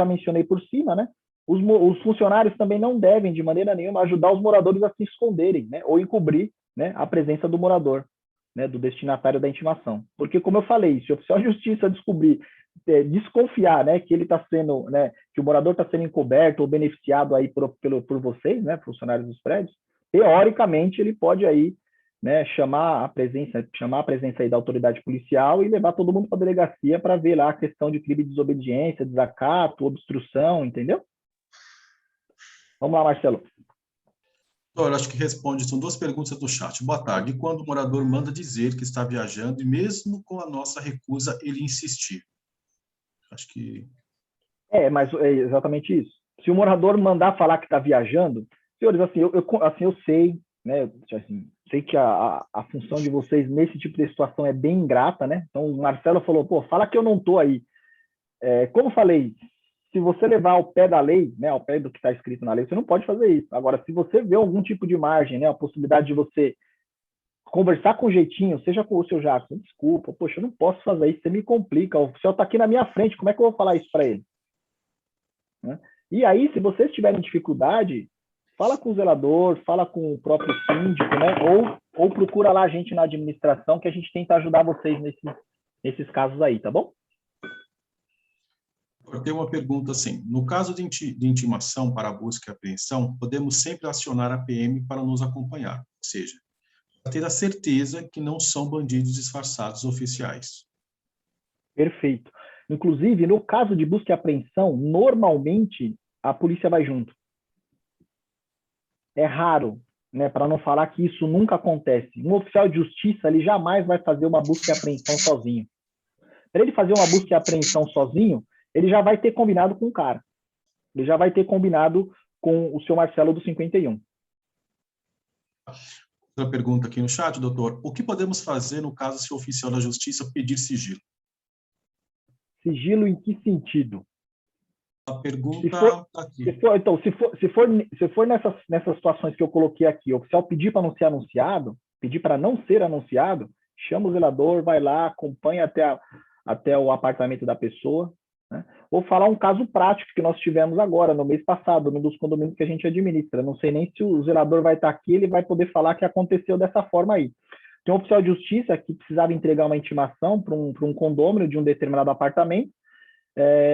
mencionei por cima, né, os funcionários também não devem, de maneira nenhuma, ajudar os moradores a se esconderem, né, ou encobrir, né, a presença do morador, né, do destinatário da intimação. Porque, como eu falei, se o oficial de justiça desconfiar, né, que ele está sendo, né, que o morador está sendo encoberto ou beneficiado aí por vocês, né, funcionários dos prédios, teoricamente ele pode aí, né, chamar a presença aí da autoridade policial e levar todo mundo para a delegacia para ver lá a questão de crime de desobediência, desacato, obstrução, entendeu? Vamos lá, Marcelo. Doutor, acho que responde, são duas perguntas do chat. Boa tarde. E quando o morador manda dizer que está viajando, e mesmo com a nossa recusa, ele insistir? Acho que... Mas é exatamente isso. Se o morador mandar falar que está viajando, senhores, assim, eu sei, né, assim, sei que a função de vocês nesse tipo de situação é bem ingrata, né? Então, o Marcelo falou, pô, fala que eu não estou aí. Como eu falei, se você levar ao pé da lei, né, ao pé do que está escrito na lei, você não pode fazer isso. Agora, se você vê algum tipo de margem, né, a possibilidade de você conversar com jeitinho, seja com o seu Jackson, desculpa, poxa, eu não posso fazer isso, você me complica, o oficial está aqui na minha frente, como é que eu vou falar isso para ele? Né? E aí, se vocês tiverem dificuldade, fala com o zelador, fala com o próprio síndico, né, ou procura lá a gente na administração, que a gente tenta ajudar vocês nesses casos aí, tá bom? Eu tenho uma pergunta assim, no caso de intimação para busca e apreensão, podemos sempre acionar a PM para nos acompanhar, ou seja, para ter a certeza que não são bandidos disfarçados oficiais. Perfeito. Inclusive, no caso de busca e apreensão, normalmente a polícia vai junto. É raro, né, para não falar que isso nunca acontece. Um oficial de justiça, ele jamais vai fazer uma busca e apreensão sozinho. Para ele fazer uma busca e apreensão sozinho, ele já vai ter combinado com o cara. Ele já vai ter combinado com o seu Marcelo do 51. Outra pergunta aqui no chat, doutor. O que podemos fazer no caso se o oficial da justiça pedir sigilo? Sigilo em que sentido? A pergunta está aqui. Se for nessas situações que eu coloquei aqui, o oficial pedir para não ser anunciado, pedir para não ser anunciado, chama o zelador, vai lá, acompanha até o apartamento da pessoa. Né? Vou falar um caso prático que nós tivemos agora, no mês passado, num dos condomínios que a gente administra. Não sei nem se o zelador vai estar aqui, ele vai poder falar que aconteceu dessa forma aí. Tem um oficial de justiça que precisava entregar uma intimação para um condômino de um determinado apartamento.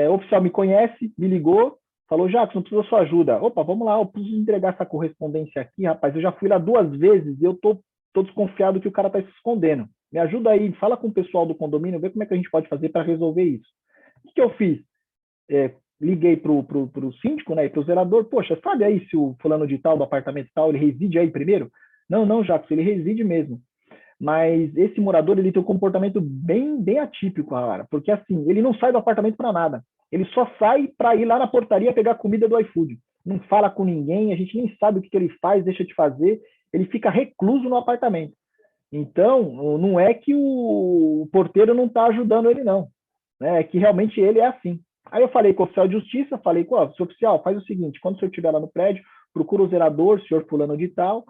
O oficial me conhece, me ligou, falou, Jackson, não precisa da sua ajuda. Opa, vamos lá, eu preciso entregar essa correspondência aqui, rapaz, eu já fui lá 2 vezes e eu tô desconfiado que o cara está se escondendo. Me ajuda aí, fala com o pessoal do condomínio, vê como é que a gente pode fazer para resolver isso. O que eu fiz? Liguei para o síndico, né, e para o zelador, poxa, sabe aí se o fulano de tal, do apartamento tal, ele reside aí primeiro? Não, Jackson, ele reside mesmo. Mas esse morador, ele tem um comportamento bem atípico, cara, porque assim, ele não sai do apartamento para nada. Ele só sai para ir lá na portaria pegar comida do iFood. Não fala com ninguém, a gente nem sabe o que ele faz, deixa de fazer. Ele fica recluso no apartamento. Então, não é que o porteiro não está ajudando ele, não. É que realmente ele é assim. Aí eu falei com o oficial de justiça, falei com o seu oficial, faz o seguinte, quando o senhor estiver lá no prédio, procura o zelador, senhor fulano de tal,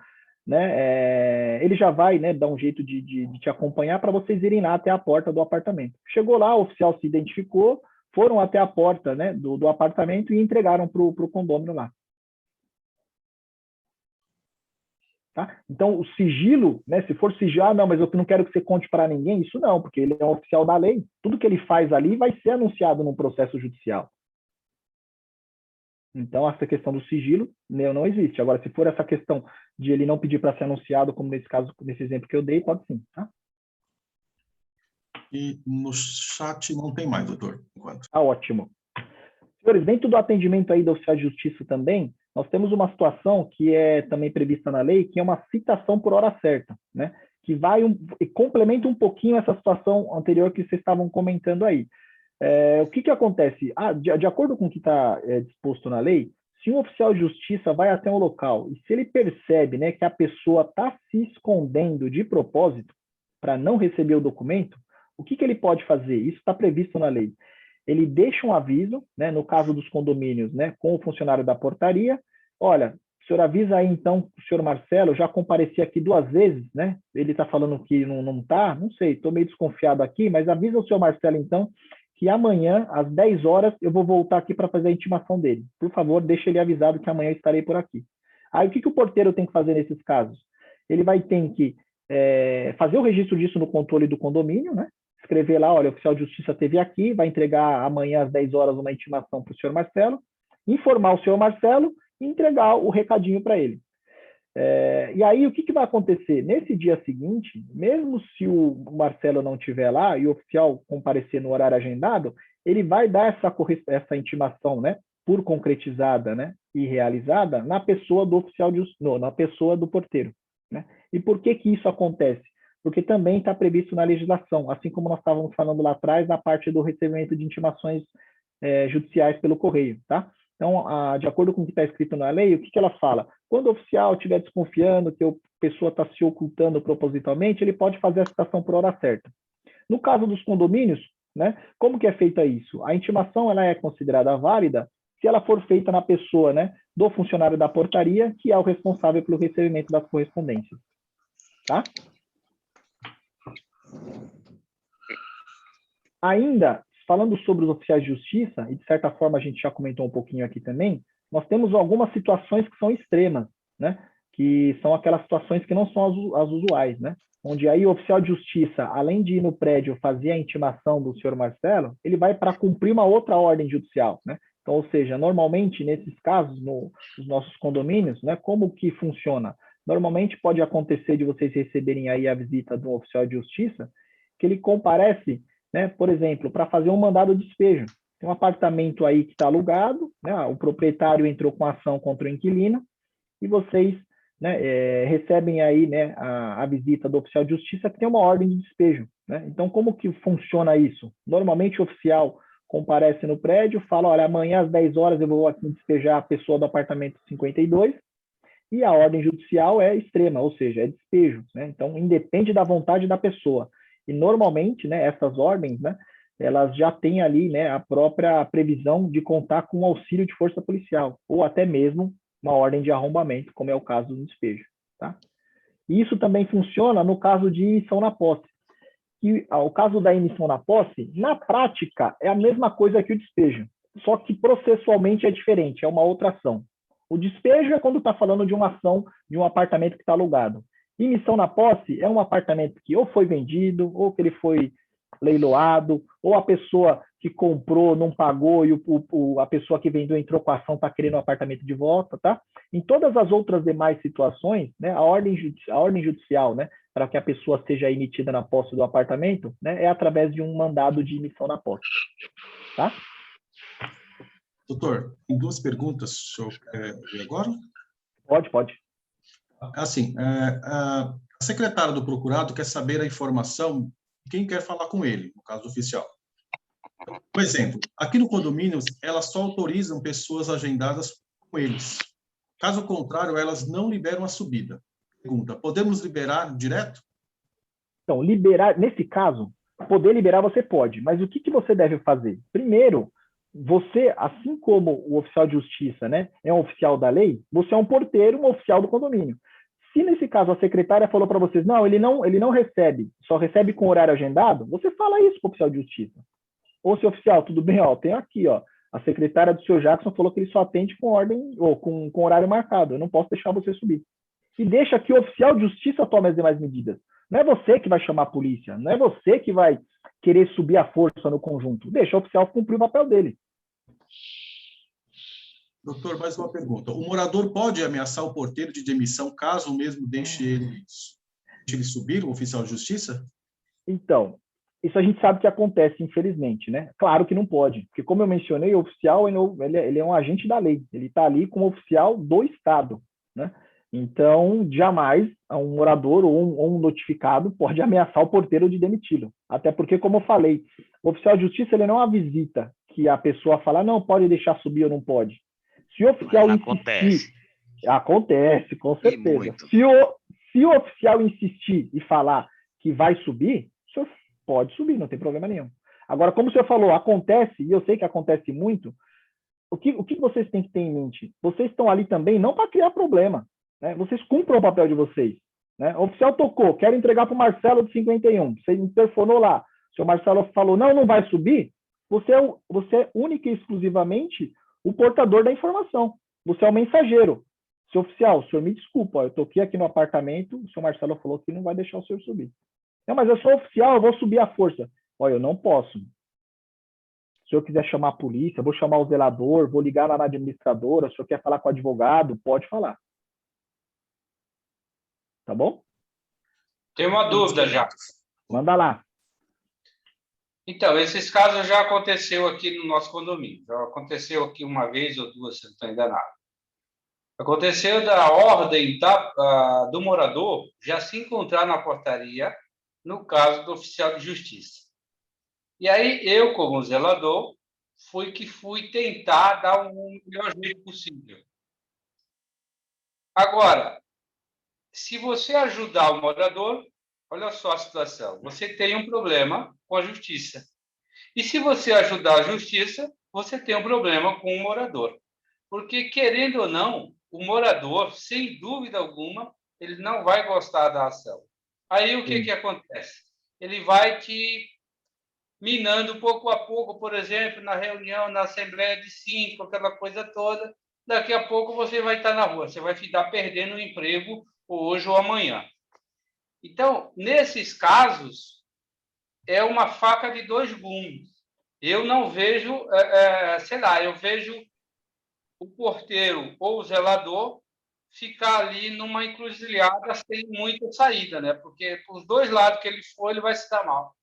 né, ele já vai, né, dar um jeito de te acompanhar para vocês irem lá até a porta do apartamento. Chegou lá, o oficial se identificou, foram até a porta, né, do apartamento e entregaram para o condômino lá. Tá? Então, o sigilo, né, se for sigilo, não, mas eu não quero que você conte para ninguém, isso não, porque ele é um oficial da lei. Tudo que ele faz ali vai ser anunciado num processo judicial. Então, essa questão do sigilo não existe. Agora, se for essa questão de ele não pedir para ser anunciado, como nesse caso, nesse exemplo que eu dei, pode sim. Tá? E no chat não tem mais, doutor, enquanto. Tá ótimo. Senhores, dentro do atendimento aí do oficial de justiça também, nós temos uma situação que é também prevista na lei, que é uma citação por hora certa, né? Que vai e complementa um pouquinho essa situação anterior que vocês estavam comentando aí. O que acontece? De acordo com o que está disposto na lei, se um oficial de justiça vai até um local e se ele percebe, né, que a pessoa está se escondendo de propósito para não receber o documento, o que ele pode fazer? Isso está previsto na lei. Ele deixa um aviso, né, no caso dos condomínios, né, com o funcionário da portaria, olha, o senhor avisa aí, então, o senhor Marcelo, eu já compareci aqui 2 vezes, né? Ele está falando que não está, não sei, estou meio desconfiado aqui, mas avisa o senhor Marcelo, então, que amanhã, às 10 horas, eu vou voltar aqui para fazer a intimação dele. Por favor, deixe ele avisado que amanhã eu estarei por aqui. Aí, o que o porteiro tem que fazer nesses casos? Ele vai ter que fazer o registro disso no controle do condomínio, né? Escrever lá, olha, o oficial de justiça esteve aqui, vai entregar amanhã às 10 horas uma intimação para o senhor Marcelo, informar o senhor Marcelo e entregar o recadinho para ele. E aí, o que vai acontecer? Nesse dia seguinte, mesmo se o Marcelo não estiver lá e o oficial comparecer no horário agendado, ele vai dar essa intimação, né, por concretizada, né, e realizada na pessoa do oficial na pessoa do porteiro, né? E por que isso acontece? Porque também está previsto na legislação, assim como nós estávamos falando lá atrás, na parte do recebimento de intimações judiciais pelo correio, tá? Então, de acordo com o que está escrito na lei, o que ela fala? Quando o oficial estiver desconfiando que a pessoa está se ocultando propositalmente, ele pode fazer a citação por hora certa. No caso dos condomínios, né, como que é feita isso? A intimação ela é considerada válida se ela for feita na pessoa, né, do funcionário da portaria, que é o responsável pelo recebimento das correspondências. Tá? Ainda, falando sobre os oficiais de justiça, e de certa forma a gente já comentou um pouquinho aqui também, nós temos algumas situações que são extremas, né? Que são aquelas situações que não são as usuais, né? Onde aí o oficial de justiça, além de ir no prédio fazer a intimação do senhor Marcelo, ele vai para cumprir uma outra ordem judicial, né? Então, ou seja, normalmente, nesses casos, nos nossos condomínios, né, como que funciona? Normalmente pode acontecer de vocês receberem aí a visita de um oficial de justiça, que ele comparece, né, por exemplo, para fazer um mandado de despejo. Tem um apartamento aí que está alugado, né, o proprietário entrou com ação contra o inquilino, e vocês, né, recebem aí, né, a visita do oficial de justiça que tem uma ordem de despejo, né? Então, como que funciona isso? Normalmente o oficial comparece no prédio, fala, olha, amanhã às 10 horas eu vou aqui despejar a pessoa do apartamento 52, e a ordem judicial é extrema, ou seja, é despejo, né? Então, independe da vontade da pessoa. E normalmente, né, essas ordens, né, elas já têm ali, né, a própria previsão de contar com o auxílio de força policial, ou até mesmo uma ordem de arrombamento, como é o caso do despejo, tá? E isso também funciona no caso de emissão na posse. E o caso da emissão na posse, na prática, é a mesma coisa que o despejo, só que processualmente é diferente, é uma outra ação. O despejo é quando está falando de uma ação de um apartamento que está alugado. Emissão na posse é um apartamento que ou foi vendido, ou que ele foi leiloado, ou a pessoa que comprou não pagou e a pessoa que vendeu entrou com a ação está querendo o apartamento de volta, tá? Em todas as outras demais situações, né, a ordem judicial, né, para que a pessoa seja emitida na posse do apartamento, né, é através de um mandado de emissão na posse, tá? Doutor, tem 2 perguntas, o senhor quer ver agora? Pode. Assim, a secretária do procurado quer saber a informação de quem quer falar com ele, no caso do oficial. Por exemplo, aqui no condomínio, elas só autorizam pessoas agendadas com eles. Caso contrário, elas não liberam a subida. Pergunta, podemos liberar direto? Então, liberar, nesse caso, poder liberar você pode, mas o que você deve fazer? Primeiro, você, assim como o oficial de justiça, né, é um oficial da lei, você é um porteiro, um oficial do condomínio. Se nesse caso a secretária falou para vocês, não, ele não recebe, só recebe com horário agendado, você fala isso para o oficial de justiça. Ô, seu oficial, tudo bem? Ó, tem aqui, ó, a secretária do senhor Jackson falou que ele só atende com ordem ou com horário marcado. Eu não posso deixar você subir. E deixa que o oficial de justiça tome as demais medidas. Não é você que vai chamar a polícia, não é você que vai querer subir a força no conjunto. Deixa o oficial cumprir o papel dele. Doutor, mais uma pergunta. O morador pode ameaçar o porteiro de demissão caso o mesmo deixe ele subir, o oficial de justiça? Então, isso a gente sabe que acontece, infelizmente, né? Claro que não pode, porque como eu mencionei, o oficial ele é um agente da lei, ele está ali como oficial do Estado, né? Então, jamais um morador ou um notificado pode ameaçar o porteiro de demiti-lo. Até porque, como eu falei, o oficial de justiça ele não é uma visita que a pessoa fala, não, pode deixar subir ou não pode. Se o oficial insistir... Acontece, com certeza. Se o oficial insistir e falar que vai subir, o senhor pode subir, não tem problema nenhum. Agora, como o senhor falou, acontece, e eu sei que acontece muito, o que vocês têm que ter em mente? Vocês estão ali também não para criar problema, né? Vocês cumprem o papel de vocês, né? O oficial tocou, quero entregar para o Marcelo de 51, você interfonou lá, o senhor Marcelo falou, não vai subir, você é única e exclusivamente o portador da informação, você é o mensageiro. Seu oficial, o senhor me desculpa, eu toquei aqui no apartamento, o senhor Marcelo falou que não vai deixar o senhor subir. Não, mas eu sou oficial, eu vou subir à força. Olha, eu não posso. Se o senhor quiser chamar a polícia, vou chamar o zelador, vou ligar lá na administradora, se o senhor quer falar com o advogado, pode falar. Tá bom? Tem uma dúvida, Jacques. Manda lá. Então, esses casos já aconteceu aqui no nosso condomínio. Já aconteceu aqui uma vez ou duas, se não estou enganado. Aconteceu da ordem do morador já se encontrar na portaria, no caso do oficial de justiça. E aí, eu, como zelador, fui tentar dar o melhor jeito possível. Agora, se você ajudar o morador, olha só a situação, você tem um problema com a justiça. E se você ajudar a justiça, você tem um problema com o morador. Porque, querendo ou não, o morador, sem dúvida alguma, ele não vai gostar da ação. Aí, o que acontece? Ele vai te minando pouco a pouco, por exemplo, na reunião, na assembleia de síndico, aquela coisa toda. Daqui a pouco você vai estar na rua, você vai ficar perdendo o emprego hoje ou amanhã. Então, nesses casos, é uma faca de dois gumes. Eu não vejo, eu vejo o porteiro ou o zelador ficar ali numa encruzilhada sem muita saída, né? Porque os dois lados que ele for, ele vai se dar mal.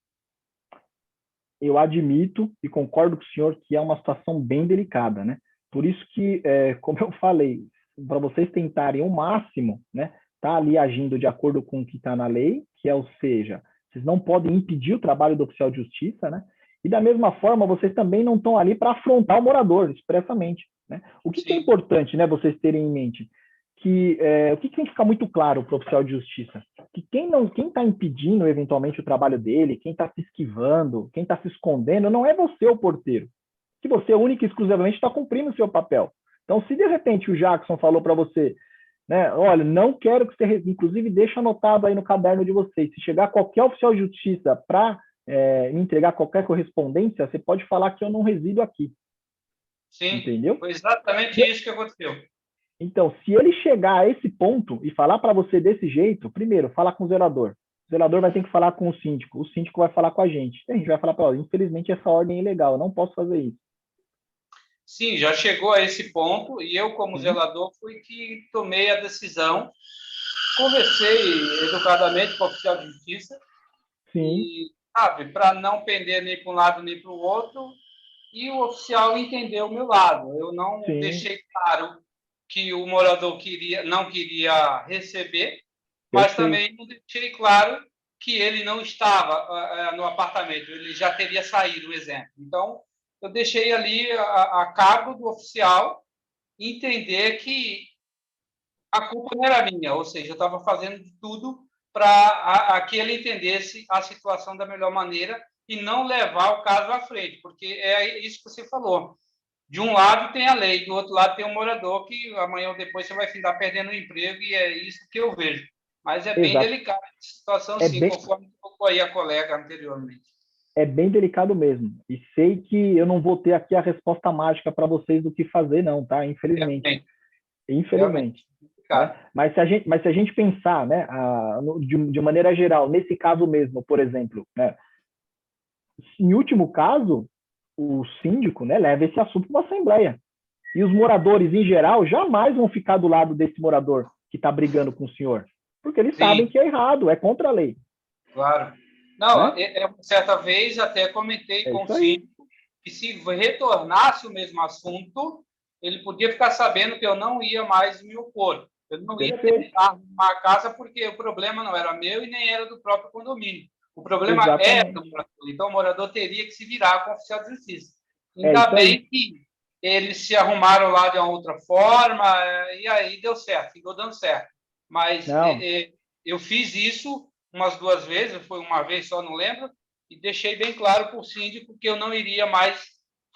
Eu admito e concordo com o senhor que é uma situação bem delicada, né? Por isso que, como eu falei, para vocês tentarem o máximo, né, tá ali agindo de acordo com o que está na lei, que é, ou seja, vocês não podem impedir o trabalho do oficial de justiça, né? E da mesma forma, vocês também não estão ali para afrontar o morador, expressamente, né? O que é importante, né, vocês terem em mente? Que o que tem que ficar muito claro para o oficial de justiça? Que quem está impedindo eventualmente o trabalho dele, quem está se esquivando, quem está se escondendo, não é você, o porteiro. Que você única e exclusivamente está cumprindo o seu papel. Então, se de repente o Jackson falou para você, né, olha, não quero que você, inclusive deixa anotado aí no caderno de vocês, se chegar qualquer oficial de justiça para me entregar qualquer correspondência, você pode falar que eu não resido aqui. Sim, entendeu? Foi exatamente isso que aconteceu. Então, se ele chegar a esse ponto e falar para você desse jeito, primeiro, fala com o zelador. O zelador vai ter que falar com o síndico vai falar com a gente. E a gente vai falar para ele, infelizmente essa ordem é ilegal, eu não posso fazer isso. Sim, já chegou a esse ponto e eu, como zelador, fui que tomei a decisão, conversei educadamente com o oficial de justiça, e, sabe, para não pender nem para um lado nem para o outro, e o oficial entendeu o meu lado. Eu não deixei claro que o morador não queria receber, mas também não deixei claro que ele não estava no apartamento, ele já teria saído, um exemplo. Então, eu deixei ali a cargo do oficial entender que a culpa não era minha, ou seja, eu estava fazendo de tudo para que ele entendesse a situação da melhor maneira e não levar o caso à frente, porque é isso que você falou. De um lado tem a lei, do outro lado tem o morador, que amanhã ou depois você vai ficar perdendo o emprego, e é isso que eu vejo. Mas é bem delicada a situação, sim, conforme colocou aí a colega anteriormente. É bem delicado mesmo. E sei que eu não vou ter aqui a resposta mágica para vocês do que fazer, não, tá? Infelizmente. Infelizmente. Né? Mas se a gente pensar, né, de maneira geral, nesse caso mesmo, por exemplo, né, em último caso, o síndico, né, leva esse assunto para uma assembleia. E os moradores, em geral, jamais vão ficar do lado desse morador que está brigando com o senhor. Porque eles sabem que é errado, é contra a lei. Claro. Não, certa vez até comentei com o síndico que se retornasse o mesmo assunto, ele podia ficar sabendo que eu não ia mais me opor. Eu não ia tentar arrumar a casa porque o problema não era meu e nem era do próprio condomínio. O problema é do morador. Então, o morador teria que se virar com o oficial de justiça. Ainda bem que eles se arrumaram lá de uma outra forma e aí deu certo, ficou dando certo. Mas eu fiz isso umas 2 vezes, foi uma vez só, não lembro, e deixei bem claro para o síndico que eu não iria mais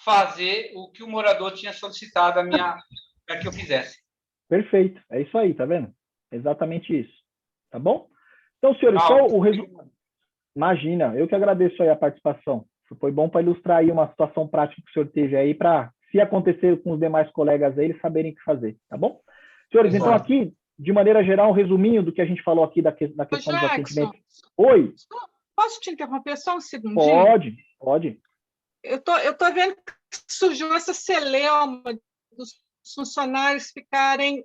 fazer o que o morador tinha solicitado para que eu fizesse. Perfeito, é isso aí, tá vendo? Exatamente isso, tá bom? Então, senhores, só o resumo. Imagina, eu que agradeço aí a participação. Foi bom para ilustrar aí uma situação prática que o senhor teve aí, para, se acontecer com os demais colegas aí, eles saberem o que fazer, tá bom? Senhores, exato. Então aqui, de maneira geral, um resuminho do que a gente falou aqui da questão dos atendimentos. Oi? Posso te interromper só um segundinho? Pode. Eu tô vendo que surgiu essa celeuma dos funcionários ficarem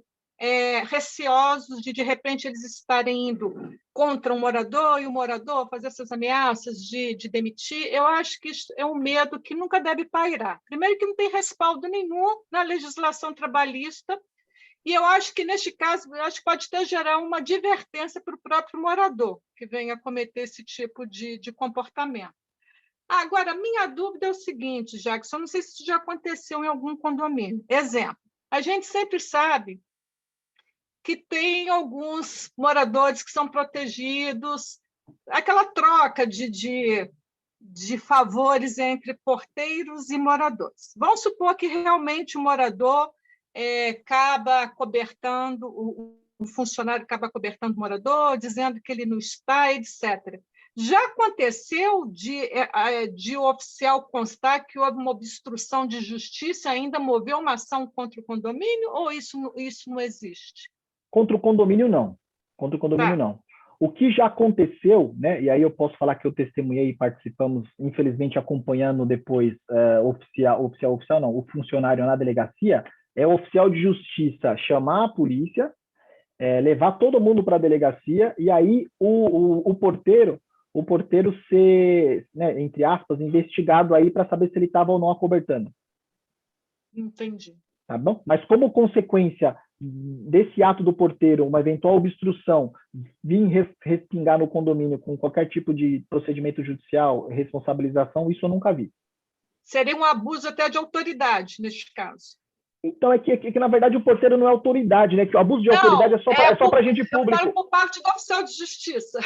receosos de repente, eles estarem indo contra um morador e o morador fazer essas ameaças de demitir. Eu acho que isso é um medo que nunca deve pairar. Primeiro que não tem respaldo nenhum na legislação trabalhista, e eu acho que, neste caso, pode até gerar uma advertência para o próprio morador que venha cometer esse tipo de comportamento. Agora, minha dúvida é o seguinte, Jackson, não sei se isso já aconteceu em algum condomínio. Exemplo, a gente sempre sabe que tem alguns moradores que são protegidos, aquela troca de favores entre porteiros e moradores. Vamos supor que realmente o morador acaba cobertando, o funcionário acaba cobertando o morador, dizendo que ele não está, etc. Já aconteceu de o oficial constar que houve uma obstrução de justiça, ainda moveu uma ação contra o condomínio, ou isso não existe? Contra o condomínio, não. Não. O que já aconteceu, né? E aí eu posso falar que eu testemunhei e participamos, infelizmente, acompanhando depois o funcionário na delegacia, é o oficial de justiça chamar a polícia, levar todo mundo para a delegacia, e aí o porteiro ser, né, entre aspas, investigado aí para saber se ele estava ou não acobertando. Entendi. Tá bom? Mas como consequência desse ato do porteiro, uma eventual obstrução, vir respingar no condomínio com qualquer tipo de procedimento judicial, responsabilização, isso eu nunca vi. Seria um abuso até de autoridade, neste caso. Então, é que na verdade, o porteiro não é autoridade, né? Que o abuso de autoridade é só para agente público. Eu falo por parte do oficial de justiça.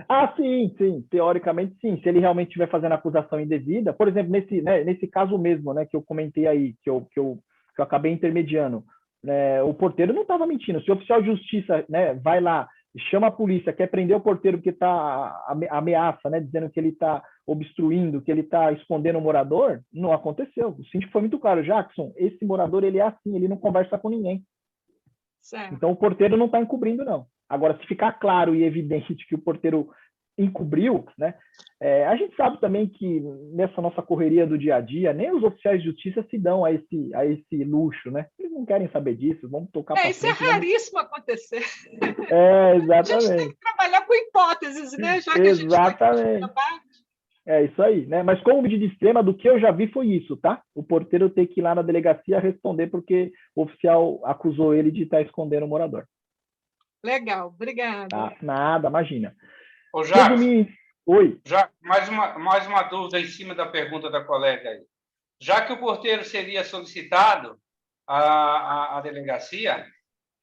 Ah, sim. Teoricamente, sim. Se ele realmente estiver fazendo acusação indevida, por exemplo, nesse caso mesmo, né, que eu comentei aí, que eu acabei intermediando, né, o porteiro não estava mentindo. Se o oficial de justiça, né, vai lá, chama a polícia, quer prender o porteiro porque está ameaça, né, dizendo que ele está obstruindo, que ele está escondendo o morador, não aconteceu. O síndico foi muito claro: Jackson, esse morador, ele é assim, ele não conversa com ninguém. Certo. Então, o porteiro não está encobrindo, não. Agora, se ficar claro e evidente que o porteiro encobriu, né? A gente sabe também que nessa nossa correria do dia a dia, nem os oficiais de justiça se dão a esse luxo, né? Eles não querem saber disso, vamos tocar para frente. Isso é raríssimo acontecer. Exatamente. A gente tem que trabalhar com hipóteses, né? Já que exatamente. A gente está aqui. É isso aí, né? Mas como medida extrema, do que eu já vi foi isso, tá? O porteiro ter que ir lá na delegacia responder porque o oficial acusou ele de estar escondendo o morador. Legal, obrigada. Tá? Nada, imagina. Ô, Jacques, oi. Já, mais uma dúvida em cima da pergunta da colega aí. Já que o porteiro seria solicitado à delegacia,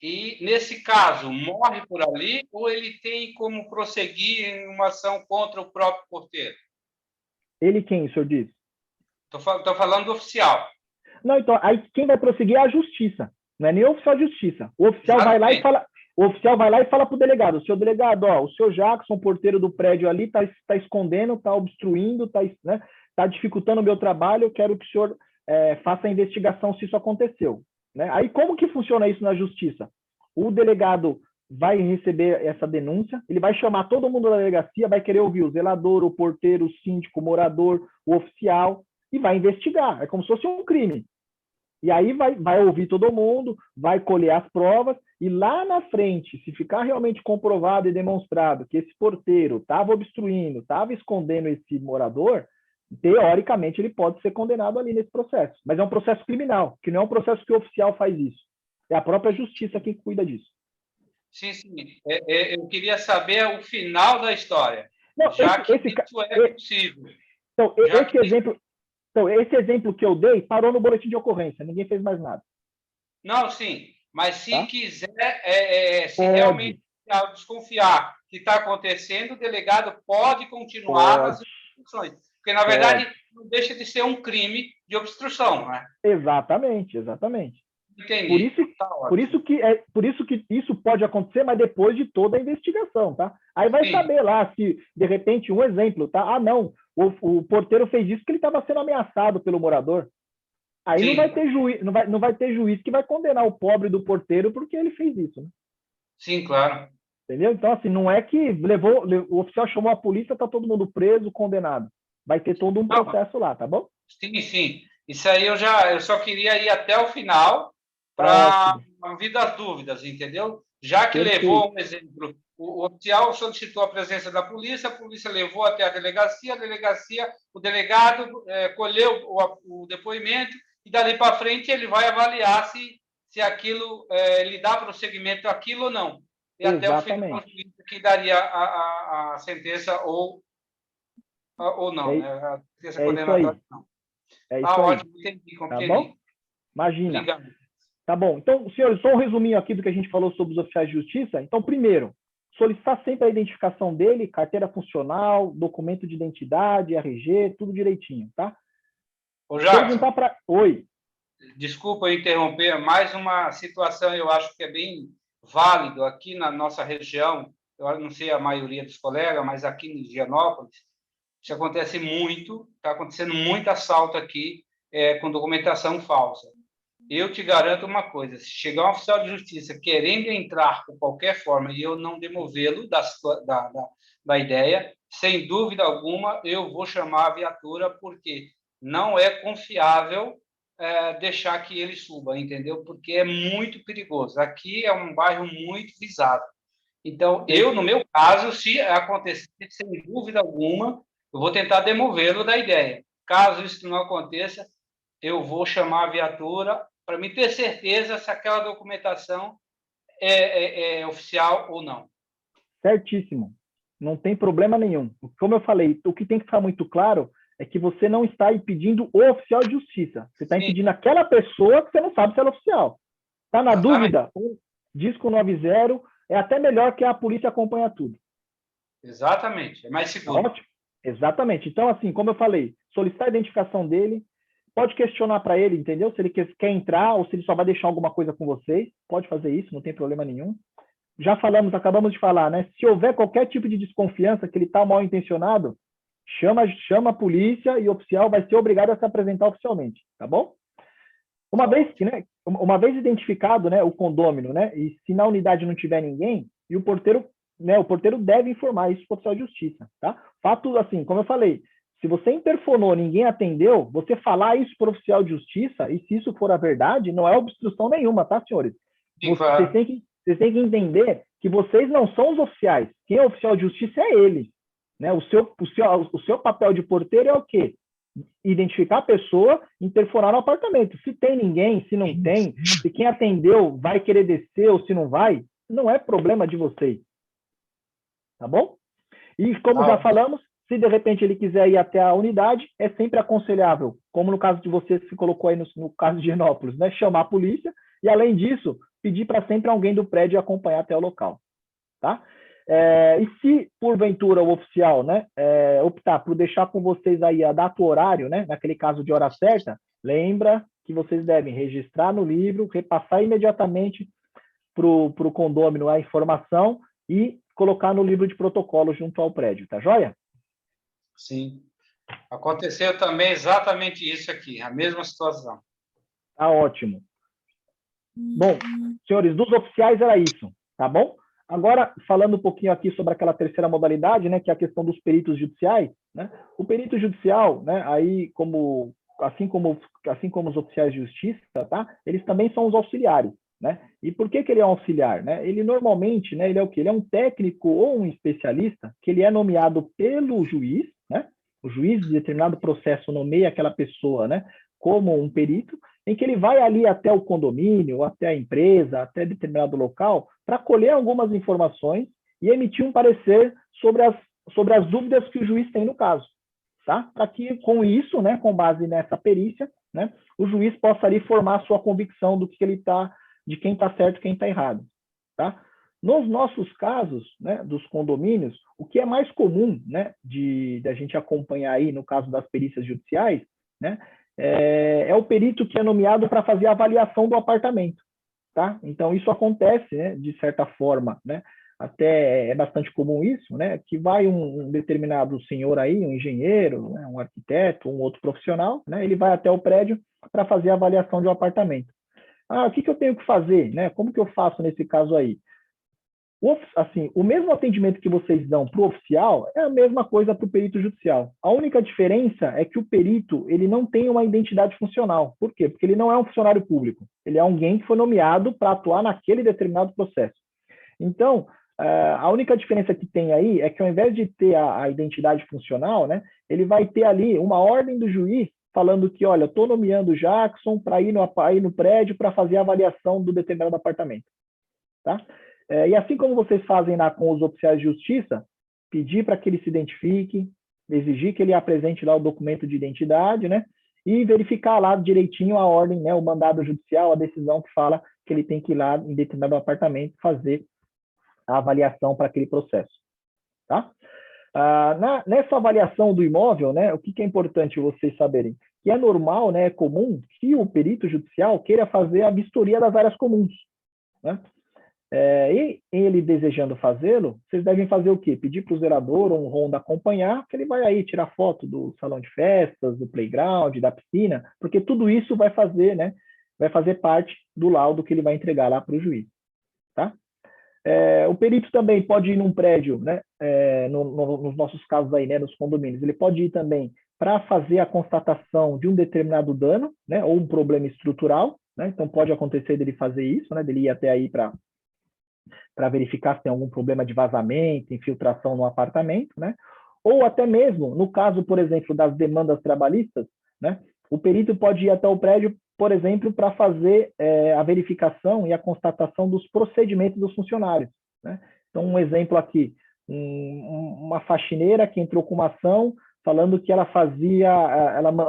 e, nesse caso, morre por ali, ou ele tem como prosseguir em uma ação contra o próprio porteiro? Ele quem, o senhor diz? Estou falando do oficial. Não, então, aí quem vai prosseguir é a justiça, não é nem o oficial de justiça. O oficial vai lá e fala... O oficial vai lá e fala para o delegado: o senhor delegado, o senhor Jackson, porteiro do prédio ali, está escondendo, está obstruindo, está dificultando o meu trabalho, eu quero que o senhor faça a investigação se isso aconteceu. Né? Aí como que funciona isso na justiça? O delegado vai receber essa denúncia, ele vai chamar todo mundo da delegacia, vai querer ouvir o zelador, o porteiro, o síndico, o morador, o oficial, e vai investigar. É como se fosse um crime. E aí vai ouvir todo mundo, vai colher as provas, e lá na frente, se ficar realmente comprovado e demonstrado que esse porteiro estava obstruindo, estava escondendo esse morador, teoricamente ele pode ser condenado ali nesse processo. Mas é um processo criminal, que não é um processo que o oficial faz isso. É a própria justiça quem cuida disso. Sim. Eu queria saber o final da história. Não, já que isso é possível. Então, esse exemplo que eu dei parou no boletim de ocorrência, ninguém fez mais nada. Não, sim, mas se quiser, se realmente desconfiar que está acontecendo, o delegado pode continuar as investigações. Porque, na verdade, não deixa de ser um crime de obstrução, né? Exatamente, exatamente. Entendi. Por isso que isso pode acontecer, mas depois de toda a investigação, tá? Aí vai saber lá se, de repente, um exemplo, tá? Ah, não, o porteiro fez isso porque ele estava sendo ameaçado pelo morador. Aí não vai ter juiz, não vai ter juiz que vai condenar o pobre do porteiro porque ele fez isso, né? Sim, claro. Entendeu? Então, assim, não é que o oficial chamou a polícia, tá todo mundo preso, condenado. Vai ter todo um processo lá, tá bom? Sim, sim. Isso aí eu só queria ir até o final para ouvir das dúvidas, entendeu? Já que levou um exemplo, o oficial solicitou a presença da polícia, a polícia levou até a delegacia, o delegado colheu o depoimento e dali para frente ele vai avaliar se aquilo ele dá prosseguimento àquilo ou não. E até o final que daria a sentença ou não, né? A sentença condenatória não. Ótimo, entendi, compreendi. Tá bom? Imagina. Obrigado. Tá bom. Então, senhores, só um resuminho aqui do que a gente falou sobre os oficiais de justiça. Então, primeiro, solicitar sempre a identificação dele, carteira funcional, documento de identidade, RG, tudo direitinho, tá? Ô, Jackson, Oi. Desculpa interromper, mais uma situação eu acho que é bem válido aqui na nossa região, eu não sei a maioria dos colegas, mas aqui em Higienópolis, isso acontece muito, está acontecendo muito assalto aqui com documentação falsa. Eu te garanto uma coisa, se chegar um oficial de justiça querendo entrar por qualquer forma e eu não demovê-lo da ideia, sem dúvida alguma, eu vou chamar a viatura, porque não é confiável deixar que ele suba, entendeu? Porque é muito perigoso. Aqui é um bairro muito visado. Então, eu, no meu caso, se acontecer, sem dúvida alguma, eu vou tentar demovê-lo da ideia. Caso isso não aconteça, eu vou chamar a viatura para me ter certeza se aquela documentação é oficial ou não. Certíssimo. Não tem problema nenhum. Como eu falei, o que tem que ficar muito claro é que você não está impedindo o oficial de justiça. Você está impedindo aquela pessoa que você não sabe se ela é oficial. Está na dúvida? Disco 90 é até melhor que a polícia acompanhar tudo. Exatamente. É mais seguro. Ótimo. Exatamente. Então, assim, como eu falei, solicitar a identificação dele, pode questionar para ele, entendeu? Se ele quer entrar ou se ele só vai deixar alguma coisa com vocês, pode fazer isso, não tem problema nenhum. Já acabamos de falar, né? Se houver qualquer tipo de desconfiança que ele está mal intencionado, chama a polícia e o oficial vai ser obrigado a se apresentar oficialmente, tá bom? Uma vez identificado, né, o condômino, né, e se na unidade não tiver ninguém, e o porteiro deve informar isso para o oficial de justiça, tá? Fato, assim, como eu falei, se você interfonou, ninguém atendeu, você falar isso para o oficial de justiça, e se isso for a verdade, não é obstrução nenhuma, tá, senhores? Vocês têm que entender que vocês não são os oficiais. Quem é oficial de justiça é ele. Né? O seu papel de porteiro é o quê? Identificar a pessoa, interfonar no apartamento. Se tem ninguém, se não tem, se quem atendeu vai querer descer ou se não vai, não é problema de vocês. Tá bom? E como já falamos, se de repente ele quiser ir até a unidade, é sempre aconselhável, como no caso de você se colocou aí no caso de Higienópolis, né? Chamar a polícia e, além disso, pedir para sempre alguém do prédio acompanhar até o local. Tá? E se, porventura, o oficial, né, optar por deixar com vocês aí a data e o horário, né, naquele caso de hora certa, lembra que vocês devem registrar no livro, repassar imediatamente para o condômino a informação e colocar no livro de protocolo junto ao prédio, tá joia? Sim. Aconteceu também exatamente isso aqui, a mesma situação. Tá ótimo. Bom, senhores, dos oficiais era isso, tá bom? Agora, falando um pouquinho aqui sobre aquela terceira modalidade, né, que é a questão dos peritos judiciais, né? O perito judicial, né, aí assim como os oficiais de justiça, tá? Eles também são os auxiliares, né? E por que ele é um auxiliar, né? Ele normalmente, né, ele é o quê? Ele é um técnico ou um especialista que ele é nomeado pelo juiz, né? O juiz de determinado processo nomeia aquela pessoa, né, como um perito, em que ele vai ali até o condomínio, até a empresa, até determinado local, para colher algumas informações e emitir um parecer sobre as dúvidas que o juiz tem no caso, tá? Para que, com isso, né, com base nessa perícia, né, o juiz possa ali formar a sua convicção do que ele tá, de quem está certo e quem está errado, tá? Nos nossos casos, né, dos condomínios, o que é mais comum, né, da gente acompanhar aí, no caso das perícias judiciais, né, é o perito que é nomeado para fazer a avaliação do apartamento, tá? Então, isso acontece, né, de certa forma, né, até é bastante comum isso, né, que vai um determinado senhor aí, um engenheiro, né, um arquiteto, um outro profissional, né, ele vai até o prédio para fazer a avaliação de um apartamento. O que eu tenho que fazer, né? Como que eu faço nesse caso aí? Assim, o mesmo atendimento que vocês dão para o oficial é a mesma coisa para o perito judicial. A única diferença é que o perito ele não tem uma identidade funcional. Por quê? Porque ele não é um funcionário público. Ele é alguém que foi nomeado para atuar naquele determinado processo. Então, a única diferença que tem aí é que ao invés de ter a identidade funcional, né, ele vai ter ali uma ordem do juiz falando que, olha, eu estou nomeando o Jackson para ir no prédio para fazer a avaliação do determinado apartamento. Tá? E assim como vocês fazem lá com os oficiais de justiça, pedir para que ele se identifique, exigir que ele apresente lá o documento de identidade, né? E verificar lá direitinho a ordem, né? O mandado judicial, a decisão que fala que ele tem que ir lá em determinado apartamento fazer a avaliação para aquele processo, tá? Nessa avaliação do imóvel, né? O que é importante vocês saberem? Que é normal, né? É comum que o perito judicial queira fazer a vistoria das áreas comuns, né? E ele desejando fazê-lo, vocês devem fazer o quê? Pedir para o zelador ou um ronda acompanhar, que ele vai aí tirar foto do salão de festas, do playground, da piscina, porque tudo isso vai fazer, né? Vai fazer parte do laudo que ele vai entregar lá para o juiz, tá? O perito também pode ir num prédio, né? Nos nossos casos aí, né? Nos condomínios, ele pode ir também para fazer a constatação de um determinado dano, né? Ou um problema estrutural, né? Então pode acontecer dele fazer isso, né? Dele ir até aí para verificar se tem algum problema de vazamento, infiltração no apartamento, né? Ou até mesmo, no caso, por exemplo, das demandas trabalhistas, né? O perito pode ir até o prédio, por exemplo, para fazer a verificação e a constatação dos procedimentos dos funcionários, né? Então, um exemplo aqui, uma faxineira que entrou com uma ação falando que ela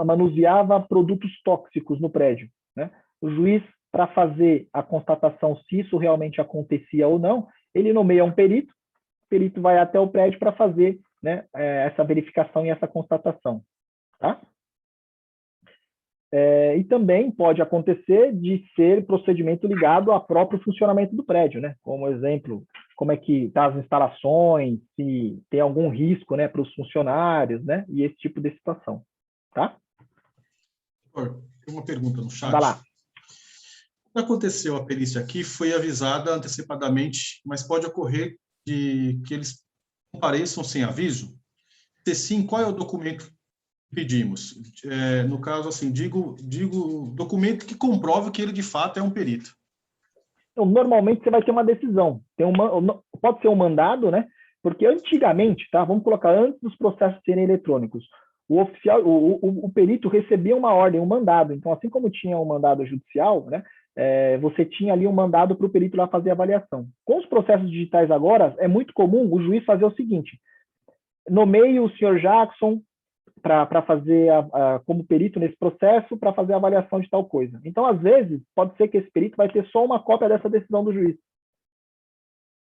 manuseava produtos tóxicos no prédio, né? O juiz, para fazer a constatação se isso realmente acontecia ou não, ele nomeia um perito, o perito vai até o prédio para fazer, né, essa verificação e essa constatação, tá? E também pode acontecer de ser procedimento ligado ao próprio funcionamento do prédio, né? Como exemplo, como é que tá as instalações, se tem algum risco, né, para os funcionários, né? E esse tipo de situação, tá? Tem uma pergunta no chat. Vai lá. Aconteceu a perícia aqui, foi avisada antecipadamente, mas pode ocorrer que eles compareçam sem aviso? Se sim, qual é o documento que pedimos? No caso, assim, digo documento que comprove que ele de fato é um perito. Então, normalmente você vai ter uma decisão. Pode ser um mandado, né? Porque antigamente, tá? Vamos colocar antes dos processos serem eletrônicos. O oficial, o perito recebia uma ordem, um mandado. Então, assim como tinha um mandado judicial, né? Você tinha ali um mandado para o perito lá fazer a avaliação. Com os processos digitais agora, é muito comum o juiz fazer o seguinte: nomeie o senhor Jackson para fazer como perito nesse processo, para fazer a avaliação de tal coisa. Então, às vezes, pode ser que esse perito vai ter só uma cópia dessa decisão do juiz,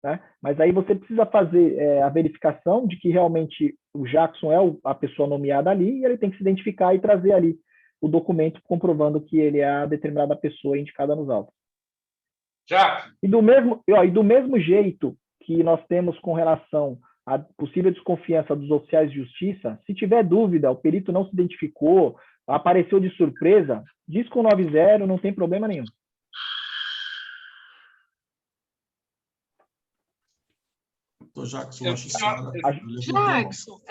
né? Mas aí você precisa fazer a verificação de que realmente o Jackson é a pessoa nomeada ali, e ele tem que se identificar e trazer ali o documento comprovando que ele é a determinada pessoa indicada nos autos. Já. E do mesmo jeito que nós temos com relação à possível desconfiança dos oficiais de justiça, se tiver dúvida, o perito não se identificou, apareceu de surpresa, diz com 90, não tem problema nenhum. Jackson, Jackson,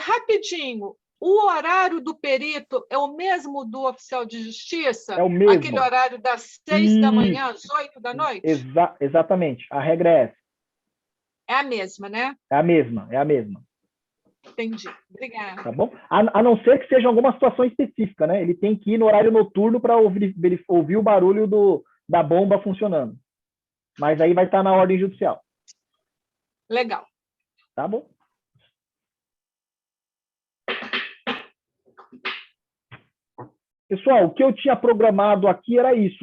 rapidinho. O horário do perito é o mesmo do oficial de justiça? É o mesmo. Aquele horário das 6 da manhã às 8 da noite? Exatamente. A regra é essa. É a mesma, né? É a mesma. Entendi. Obrigada. Tá bom? A não ser que seja alguma situação específica, né? Ele tem que ir no horário noturno para ouvir o barulho da bomba funcionando. Mas aí vai estar na ordem judicial. Legal. Tá bom? Pessoal, o que eu tinha programado aqui era isso.